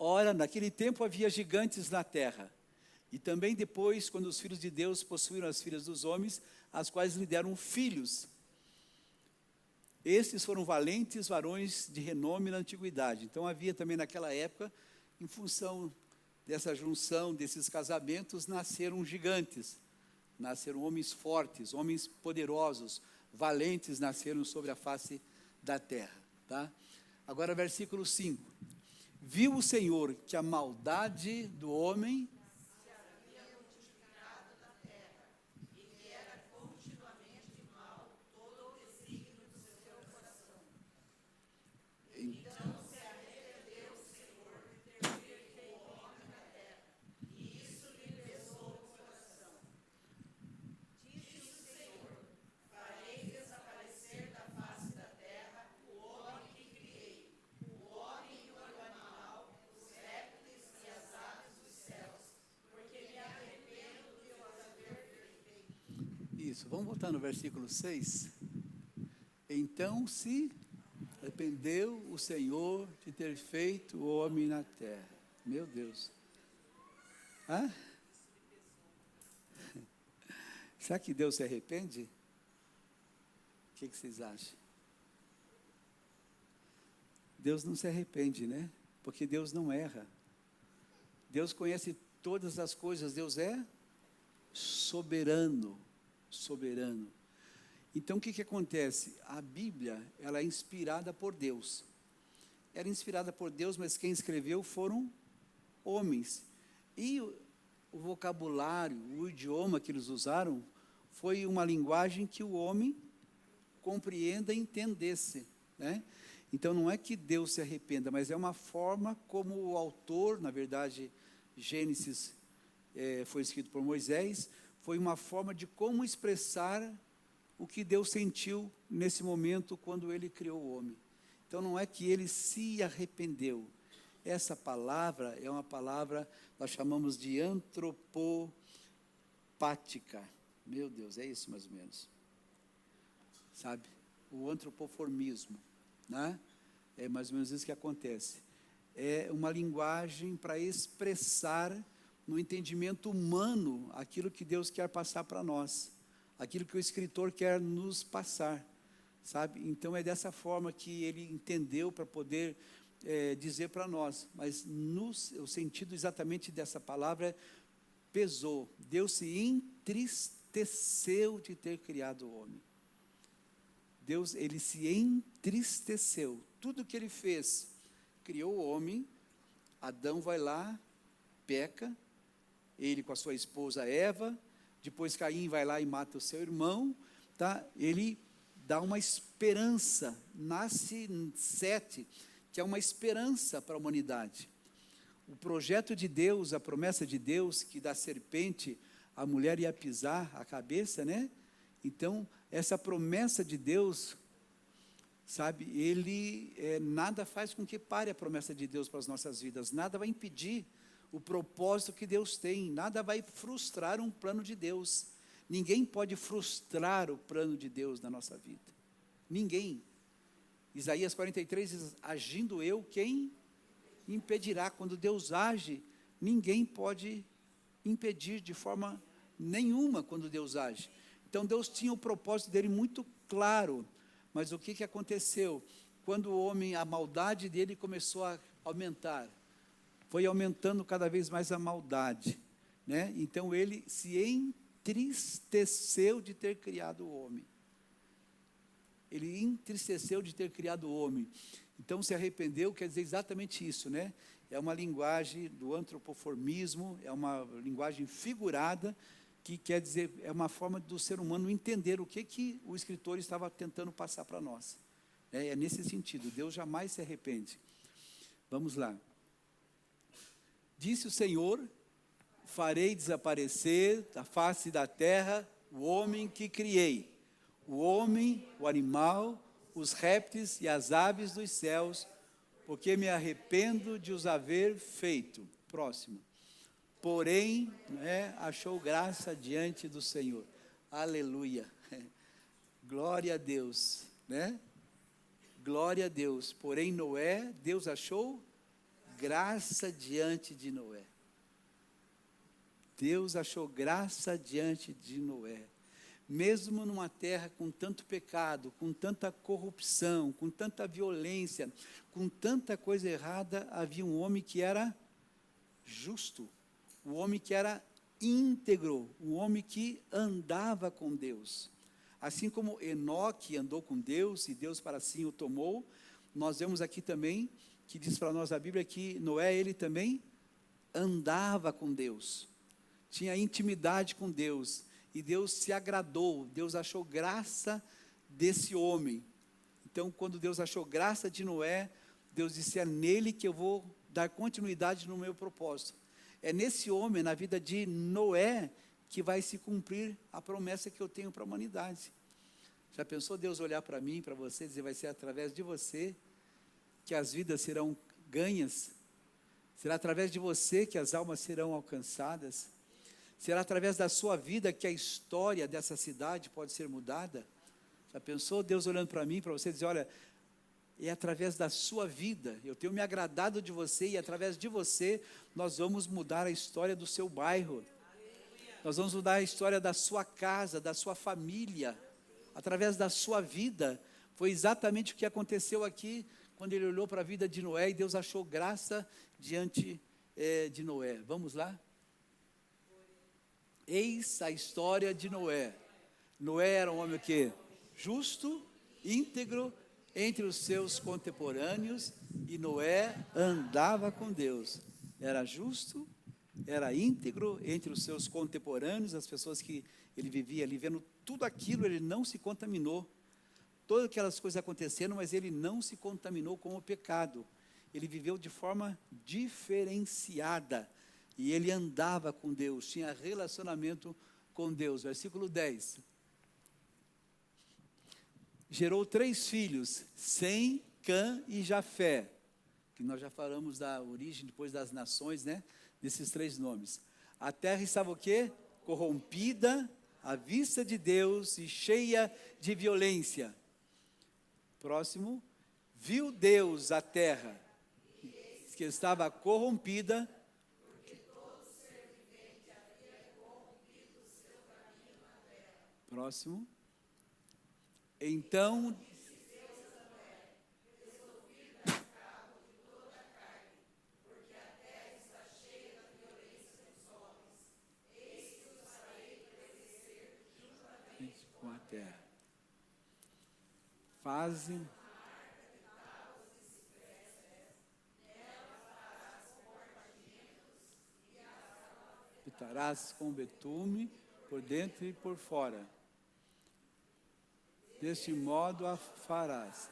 Ora, naquele tempo havia gigantes na terra, e também depois, quando os filhos de Deus possuíram as filhas dos homens, as quais lhe deram filhos. Estes foram valentes varões de renome na antiguidade. Então havia também naquela época, em função dessa junção, desses casamentos, nasceram gigantes, nasceram homens fortes, homens poderosos, valentes nasceram sobre a face da terra. Tá? Agora versículo 5. Viu o Senhor que a maldade do homem se havia multiplicado na terra, e que era continuamente mal todo o desígnio do seu coração. Então se arrependeu o Senhor de ter feito o homem na terra, e isso lhe pesou o coração. Disse o Senhor: farei desaparecer da face da terra o homem que criei, o homem e o animal, os répteis e as aves dos céus, porque me arrependo de os haver feito. Isso, vamos voltar no versículo 6. Então se arrependeu o Senhor de ter feito o homem na terra. Meu Deus. Hã? Será que Deus se arrepende? O que vocês acham? Deus não se arrepende, né? Porque Deus não erra. Deus conhece todas as coisas. Deus é soberano. Soberano. Então o que acontece? A Bíblia, ela é inspirada por Deus. Era inspirada por Deus, mas quem escreveu foram homens. E o vocabulário, o idioma que eles usaram, foi uma linguagem que o homem compreenda e entendesse, né? Então não é que Deus se arrependa, mas é uma forma como o autor, na verdade, Gênesis foi escrito por Moisés, foi uma forma de como expressar o que Deus sentiu nesse momento quando ele criou o homem. Então não é que ele se arrependeu. Essa palavra é uma palavra, nós chamamos de antropopática. Meu Deus, é isso mais ou menos. Sabe? O antropoformismo, né? É mais ou menos isso que acontece. É uma linguagem para expressar no entendimento humano aquilo que Deus quer passar para nós, aquilo que o escritor quer nos passar, sabe? Então é dessa forma que ele entendeu para poder dizer para nós, mas o sentido exatamente dessa palavra é pesou. Deus se entristeceu de ter criado o homem. Deus, ele se entristeceu. Tudo que ele fez, criou o homem, Adão vai lá, peca, ele com a sua esposa Eva, depois Caim vai lá e mata o seu irmão, tá? Ele dá uma esperança, nasce Sete, que é uma esperança para a humanidade. O projeto de Deus, a promessa de Deus, que da serpente a mulher ia pisar a cabeça, né? Então, essa promessa de Deus, sabe, ele nada faz com que pare a promessa de Deus para as nossas vidas, nada vai impedir o propósito que Deus tem, nada vai frustrar um plano de Deus. Ninguém pode frustrar o plano de Deus na nossa vida. Ninguém. Isaías 43 diz, agindo eu, quem impedirá? Quando Deus age, ninguém pode impedir de forma nenhuma quando Deus age. Então Deus tinha o propósito dele muito claro, mas o que aconteceu? Quando o homem, a maldade dele começou a aumentar, foi aumentando cada vez mais a maldade, né? Então ele se entristeceu de ter criado o homem. Ele entristeceu de ter criado o homem. Então se arrependeu, quer dizer exatamente isso, né? É uma linguagem do antropoformismo, é uma linguagem figurada, que quer dizer, é uma forma do ser humano entender o que o escritor estava tentando passar para nós. É nesse sentido, Deus jamais se arrepende. Vamos lá. Disse o Senhor, farei desaparecer da face da terra o homem que criei, o homem, o animal, os répteis e as aves dos céus, porque me arrependo de os haver feito. Próximo. Porém, achou graça diante do Senhor. Aleluia. Glória a Deus, né? Glória a Deus. Porém, Noé, Deus achou graça diante de Noé. Deus achou graça diante de Noé. Mesmo numa terra com tanto pecado, com tanta corrupção, com tanta violência, com tanta coisa errada, havia um homem que era justo, um homem que era íntegro, um homem que andava com Deus. Assim como Enoque andou com Deus e Deus para si o tomou, nós vemos aqui também, que diz para nós a Bíblia que Noé, ele também andava com Deus, tinha intimidade com Deus, e Deus se agradou, Deus achou graça desse homem. Então, quando Deus achou graça de Noé, Deus disse: é nele que eu vou dar continuidade no meu propósito. É nesse homem, na vida de Noé, que vai se cumprir a promessa que eu tenho para a humanidade. Já pensou Deus olhar para mim, para você, e dizer: vai ser através de você que as vidas serão ganhas? Será através de você que as almas serão alcançadas? Será através da sua vida que a história dessa cidade pode ser mudada? Já pensou Deus olhando para mim, para você, dizer: olha, é através da sua vida, eu tenho me agradado de você, e através de você, nós vamos mudar a história do seu bairro, nós vamos mudar a história da sua casa, da sua família, através da sua vida. Foi exatamente o que aconteceu aqui, quando ele olhou para a vida de Noé, e Deus achou graça diante de Noé. Vamos lá? Eis a história de Noé. Noé era um homem o quê? Justo, íntegro entre os seus contemporâneos, e Noé andava com Deus. Era justo, era íntegro entre os seus contemporâneos, as pessoas que ele vivia ali, vendo tudo aquilo, ele não se contaminou. Todas aquelas coisas aconteceram, mas ele não se contaminou com o pecado. Ele viveu de forma diferenciada. E ele andava com Deus, tinha relacionamento com Deus. Versículo 10. Gerou 3 filhos, Sem, Cã e Jafé. Que nós já falamos da origem, depois das nações, né? Desses 3 nomes. A terra estava o quê? Corrompida à vista de Deus e cheia de violência. Próximo. Viu Deus a terra, que estava corrompida. Próximo. Então, com a terra. Fazem. Pitarás com betume por dentro e por fora. Deste modo a farás.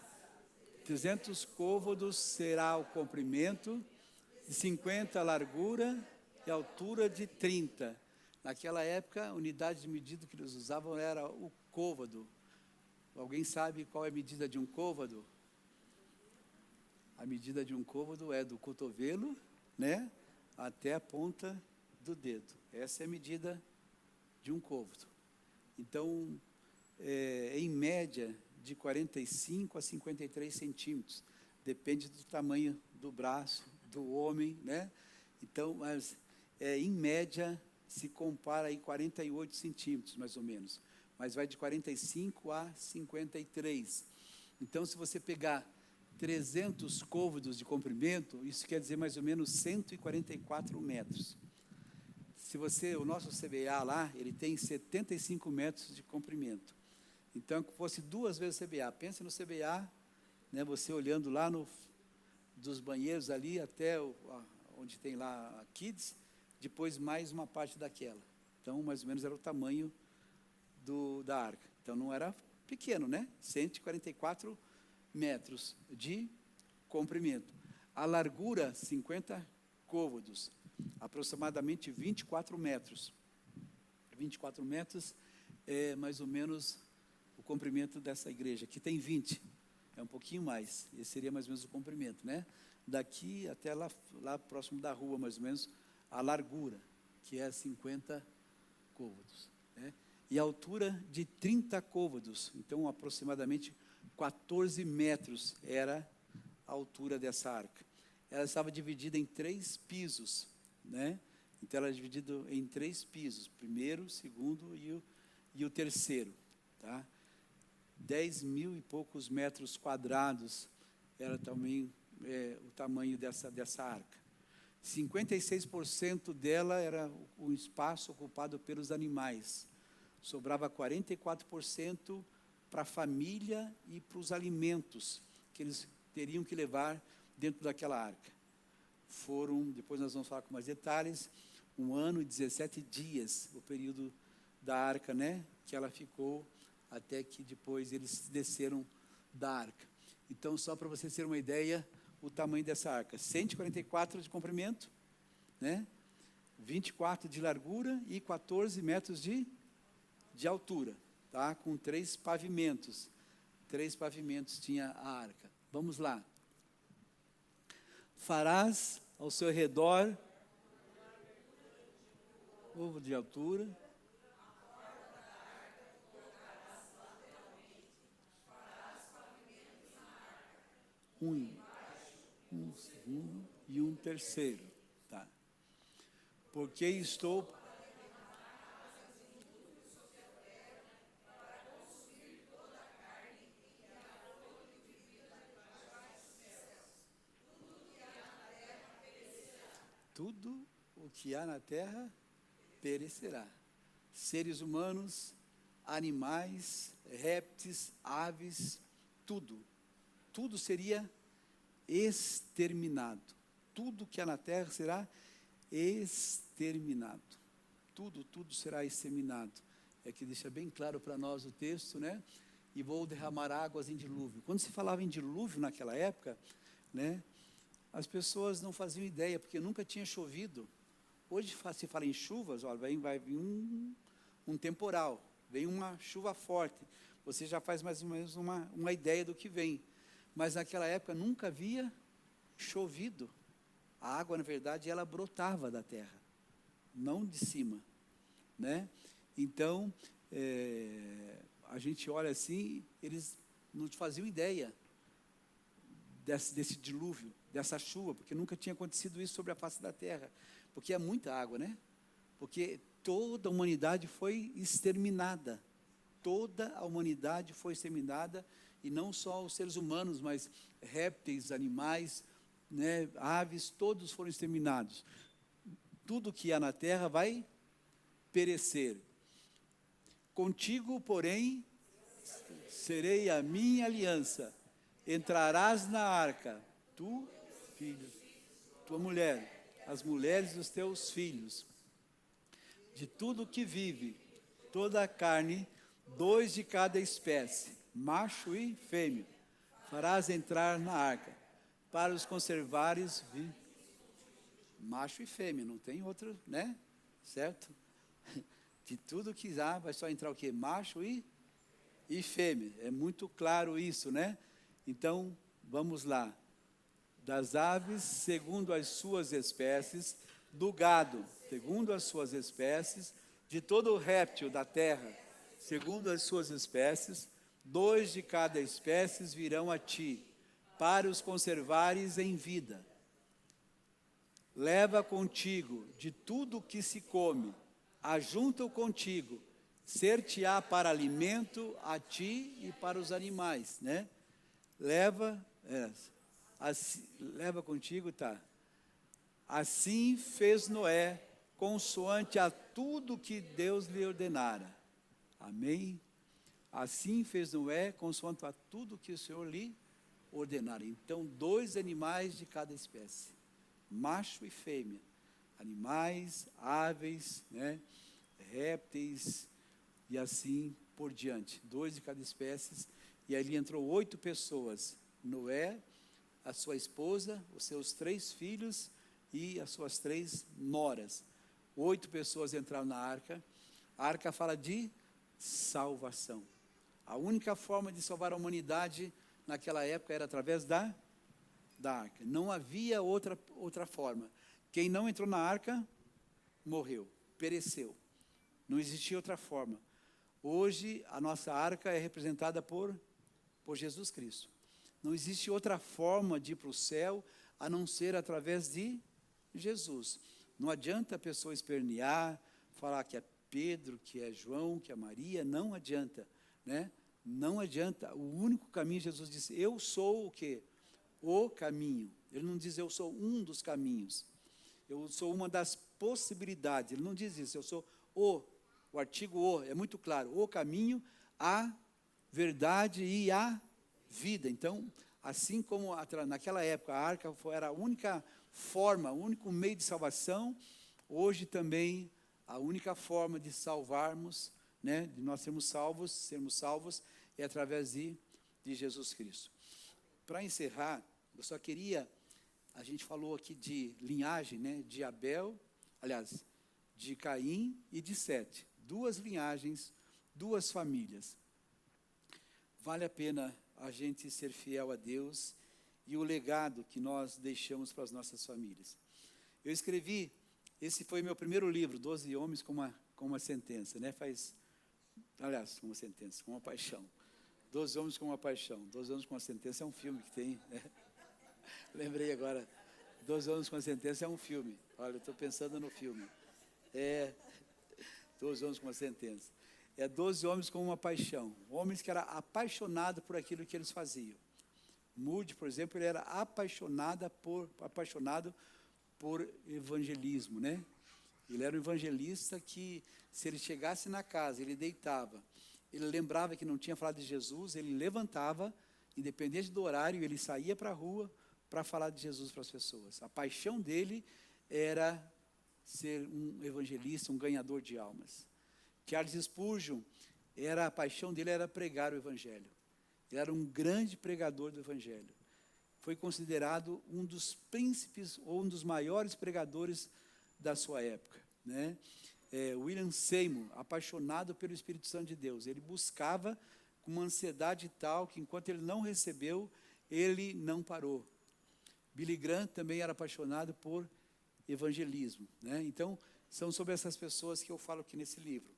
300 côvados será o comprimento, de 50 a largura e a altura de 30. Naquela época, a unidade de medida que eles usavam era o côvado. Alguém sabe qual é a medida de um côvado? A medida de um côvado é do cotovelo, né, até a ponta do dedo. Essa é a medida de um côvado. Então, em média, de 45 a 53 centímetros. Depende do tamanho do braço do homem, né? Então, mas em média, se compara aí 48 centímetros, mais ou menos. Mas vai de 45 a 53. Então, se você pegar 300 côvados de comprimento, isso quer dizer mais ou menos 144 metros. O nosso CBA lá, ele tem 75 metros de comprimento. Então, que fosse 2 vezes o CBA. Pense no CBA, né, você olhando lá dos banheiros ali até onde tem lá a Kids, depois mais uma parte daquela. Então, mais ou menos era o tamanho da arca. Então, não era pequeno, né? 144 metros de comprimento. A largura, 50 côvados, aproximadamente 24 metros. 24 metros é mais ou menos o comprimento dessa igreja. Aqui tem 20, é um pouquinho mais. Esse seria mais ou menos o comprimento, né? Daqui até lá próximo da rua, mais ou menos, a largura, que é 50 côvados, né? e a altura de 30 côvados, então aproximadamente 14 metros era a altura dessa arca. Ela estava dividida em 3 pisos, né? Então ela era dividida em 3 pisos, primeiro, segundo e o terceiro, tá? 10 mil e poucos metros quadrados era também o tamanho dessa arca. 56% dela era o espaço ocupado pelos animais. Sobrava 44% para a família e para os alimentos que eles teriam que levar dentro daquela arca. Depois nós vamos falar com mais detalhes, 1 ano e 17 dias, o período da arca, né? Que ela ficou até que depois eles desceram da arca. Então, só para vocês terem uma ideia, o tamanho dessa arca: 144 de comprimento, né? 24 de largura e 14 metros de altura, tá? Com 3 pavimentos. 3 pavimentos tinha a arca. Vamos lá. Farás ao seu redor ovo de altura. Um segundo e um terceiro, tá? Porque estou tudo o que há na terra perecerá. Seres humanos, animais, répteis, aves, tudo. Tudo seria exterminado. Tudo que há na terra será exterminado. Tudo será exterminado. É que deixa bem claro para nós o texto, né? E vou derramar águas em dilúvio. Quando se falava em dilúvio naquela época, né? As pessoas não faziam ideia, porque nunca tinha chovido. Hoje se fala em chuvas, olha, vai vir um temporal, vem uma chuva forte. Você já faz mais ou menos uma ideia do que vem. Mas naquela época nunca havia chovido. A água, na verdade, ela brotava da terra, não de cima, né? Então, a gente olha assim, eles não faziam ideia desse dilúvio, dessa chuva, porque nunca tinha acontecido isso sobre a face da terra, porque é muita água, né? Porque toda a humanidade foi exterminada, toda a humanidade foi exterminada, e não só os seres humanos, mas répteis, animais, né, aves, todos foram exterminados. Tudo que há na terra vai perecer. Contigo, porém, serei a minha aliança. Entrarás na arca, tu, filho, tua mulher, as mulheres dos teus filhos, de tudo que vive, toda a carne, 2 de cada espécie, macho e fêmea, farás entrar na arca, para os conservares, macho e fêmea, não tem outro, né? Certo? De tudo que há, vai só entrar o quê? Macho e fêmea. É muito claro isso, né? Então, vamos lá. Das aves, segundo as suas espécies, do gado, segundo as suas espécies, de todo o réptil da terra, segundo as suas espécies, 2 de cada espécie virão a ti, para os conservares em vida. Leva contigo de tudo que se come, ajunta-o contigo, ser-te-á para alimento a ti e para os animais, né? Leva contigo, tá? Assim fez Noé, consoante a tudo que Deus lhe ordenara. Amém? Assim fez Noé, consoante a tudo que o Senhor lhe ordenara. Então, 2 animais de cada espécie, macho e fêmea, animais, aves, né? Répteis e assim por diante, 2 de cada espécie. E ali entrou 8 pessoas, Noé, a sua esposa, os seus 3 filhos e as suas 3 noras. 8 pessoas entraram na arca. A arca fala de salvação. A única forma de salvar a humanidade naquela época era através da arca. Não havia outra forma. Quem não entrou na arca, morreu, pereceu. Não existia outra forma. Hoje, a nossa arca é representada por Jesus Cristo. Não existe outra forma de ir para o céu a não ser através de Jesus. Não adianta a pessoa espernear, falar que é Pedro, que é João, que é Maria, não adianta, né? Não adianta. O único caminho, Jesus disse, eu sou o quê? O caminho. Ele não diz eu sou um dos caminhos. Eu sou uma das possibilidades. Ele não diz isso, eu sou o artigo o, é muito claro, o caminho, a verdade e a vida. Então, assim como naquela época a arca era a única forma, o único meio de salvação, hoje também a única forma de salvarmos, né, de nós sermos salvos, é através de Jesus Cristo. Para encerrar, eu só queria, a gente falou aqui de linhagem, né, de Abel, aliás, de Caim e de Sete. 2 linhagens, 2 famílias. Vale a pena a gente ser fiel a Deus e o legado que nós deixamos para as nossas famílias. Eu escrevi, esse foi meu primeiro livro, 12 Homens com uma Sentença, né? Com uma sentença, com uma paixão. 12 Homens com uma Paixão. 12 Homens com uma Sentença é um filme que tem, né? Lembrei agora, 12 Homens com uma Sentença é um filme. Olha, eu estou pensando no filme. 12 homens com uma sentença. 12 homens com uma paixão. Homens que eram apaixonados por aquilo que eles faziam. Moody, por exemplo, ele era apaixonado por evangelismo, né? Ele era um evangelista que, se ele chegasse na casa, ele deitava, ele lembrava que não tinha falado de Jesus, ele levantava, independente do horário, ele saía para a rua para falar de Jesus para as pessoas. A paixão dele era ser um evangelista, um ganhador de almas. Charles Spurgeon, a paixão dele era pregar o evangelho. Ele era um grande pregador do evangelho. Foi considerado um dos príncipes ou um dos maiores pregadores da sua época, né? William Seymour, apaixonado pelo Espírito Santo de Deus, ele buscava com uma ansiedade tal que enquanto ele não recebeu, ele não parou. Billy Graham também era apaixonado por evangelismo, né? Então, são sobre essas pessoas que eu falo aqui nesse livro.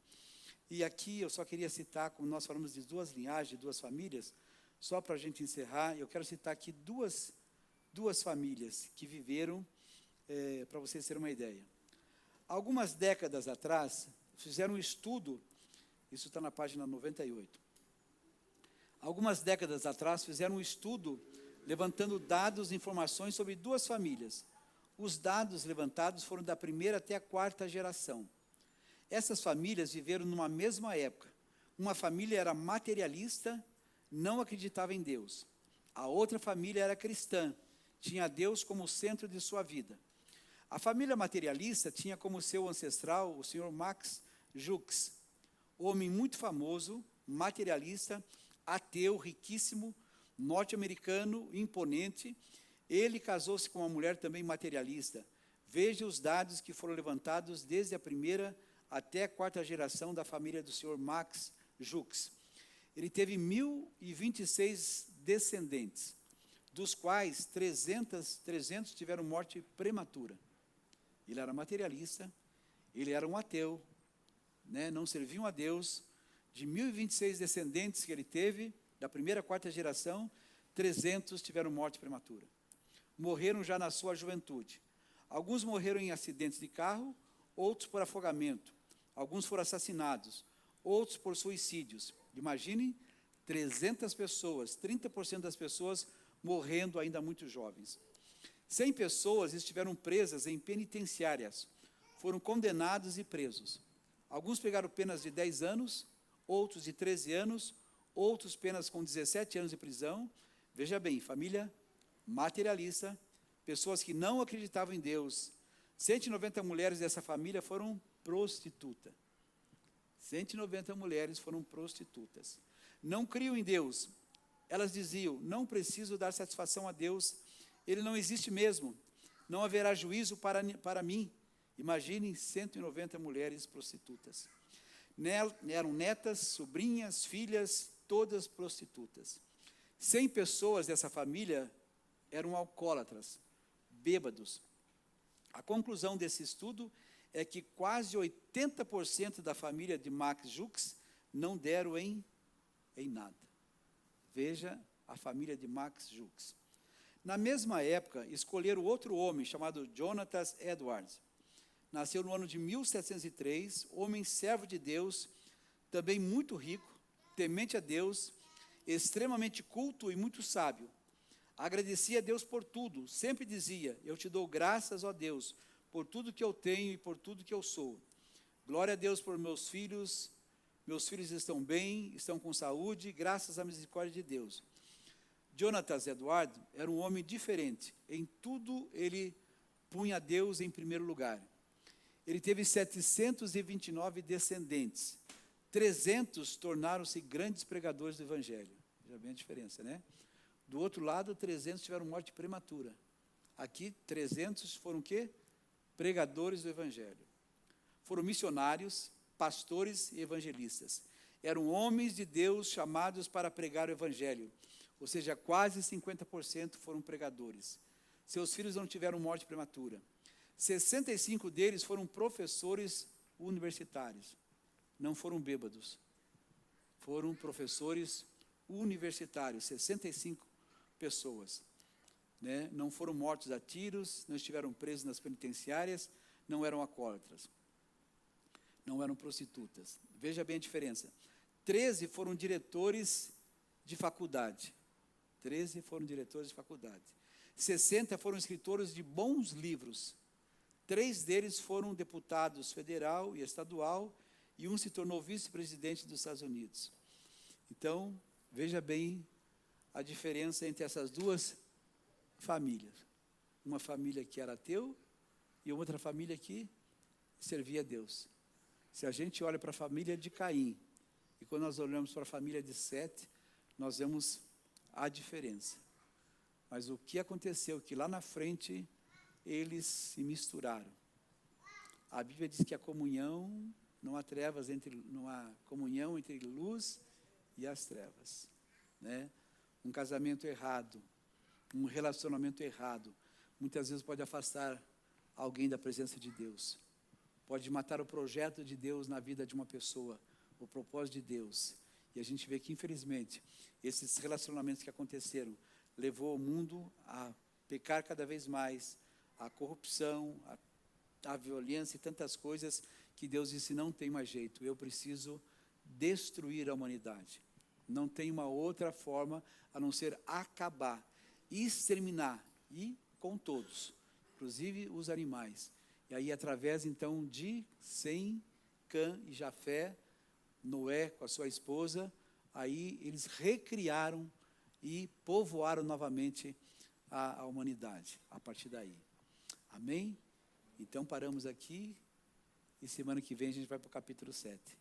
E aqui eu só queria citar, como nós falamos de 2 linhagens, de 2 famílias, só para a gente encerrar, eu quero citar aqui duas famílias que viveram, para vocês terem uma ideia. Algumas décadas atrás, fizeram um estudo, isso está na página 98. Algumas décadas atrás, fizeram um estudo levantando dados e informações sobre 2 famílias. Os dados levantados foram da 1ª até a 4ª geração. Essas famílias viveram numa mesma época. Uma família era materialista, não acreditava em Deus. A outra família era cristã, tinha Deus como centro de sua vida. A família materialista tinha como seu ancestral o Sr. Max Jukes, homem muito famoso, materialista, ateu, riquíssimo, norte-americano, imponente. Ele casou-se com uma mulher também materialista. Veja os dados que foram levantados desde a 1ª até a 4ª geração da família do Sr. Max Jukes. Ele teve 1.026 descendentes, dos quais 300 tiveram morte prematura. Ele era materialista, ele era um ateu, né, não serviam a Deus. De 1.026 descendentes que ele teve, da 1ª à 4ª geração, 300 tiveram morte prematura. Morreram já na sua juventude. Alguns morreram em acidentes de carro, outros por afogamento. Alguns foram assassinados, outros por suicídios. Imaginem 300 pessoas, 30% das pessoas morrendo ainda muito jovens. 100 pessoas estiveram presas em penitenciárias, foram condenados e presos. Alguns pegaram penas de 10 anos, outros de 13 anos, outros penas com 17 anos de prisão. Veja bem, família materialista, pessoas que não acreditavam em Deus. 190 mulheres dessa família foram prostitutas. 190 mulheres foram prostitutas. Não criam em Deus. Elas diziam, não preciso dar satisfação a Deus, Ele não existe mesmo, não haverá juízo para mim. Imaginem 190 mulheres prostitutas. Eram netas, sobrinhas, filhas, todas prostitutas. 100 pessoas dessa família eram alcoólatras, bêbados. A conclusão desse estudo é que quase 80% da família de Max Jukes não deram em nada. Veja a família de Max Jukes. Na mesma época, escolheram outro homem chamado Jonathan Edwards. Nasceu no ano de 1703, homem servo de Deus, também muito rico, temente a Deus, extremamente culto e muito sábio. Agradecia a Deus por tudo, sempre dizia: eu te dou graças, ó Deus, por tudo que eu tenho e por tudo que eu sou. Glória a Deus por meus filhos estão bem, estão com saúde, graças à misericórdia de Deus. Jonathan Edwards era um homem diferente, em tudo ele punha Deus em primeiro lugar. Ele teve 729 descendentes, 300 tornaram-se grandes pregadores do Evangelho. Já bem a diferença, né? Do outro lado, 300 tiveram morte prematura. Aqui, 300 foram o quê? Pregadores do Evangelho. Foram missionários, pastores e evangelistas. Eram homens de Deus chamados para pregar o Evangelho. Ou seja, quase 50% foram pregadores. Seus filhos não tiveram morte prematura. 65 deles foram professores universitários. Não foram bêbados. Foram professores universitários, 65 pessoas. Né? Não foram mortos a tiros, não estiveram presos nas penitenciárias, não eram alcoólatras, não eram prostitutas. Veja bem a diferença. 13 foram diretores de faculdade. 13 foram diretores de faculdade. 60 foram escritores de bons livros. 3 deles foram deputados federal e estadual, e um se tornou vice-presidente dos Estados Unidos. Então, veja bem a diferença entre essas duas famílias. Uma família que era ateu e outra família que servia a Deus. Se a gente olha para a família de Caim, e quando nós olhamos para a família de Sete, nós vemos a diferença. Mas o que aconteceu? Que lá na frente, eles se misturaram. A Bíblia diz que a comunhão, não há comunhão entre luz e as trevas. Né? Um casamento errado, um relacionamento errado, muitas vezes pode afastar alguém da presença de Deus. Pode matar o projeto de Deus na vida de uma pessoa, o propósito de Deus. E a gente vê que, infelizmente, esses relacionamentos que aconteceram levou o mundo a pecar cada vez mais, a corrupção, a violência e tantas coisas que Deus disse: não tem mais jeito, eu preciso destruir a humanidade. Não tem uma outra forma a não ser acabar, exterminar, e com todos, inclusive os animais. E aí, através então de Sem, Cã e Jafé, Noé com a sua esposa, aí eles recriaram e povoaram novamente a humanidade, a partir daí. Amém? Então paramos aqui, e semana que vem a gente vai para o capítulo 7.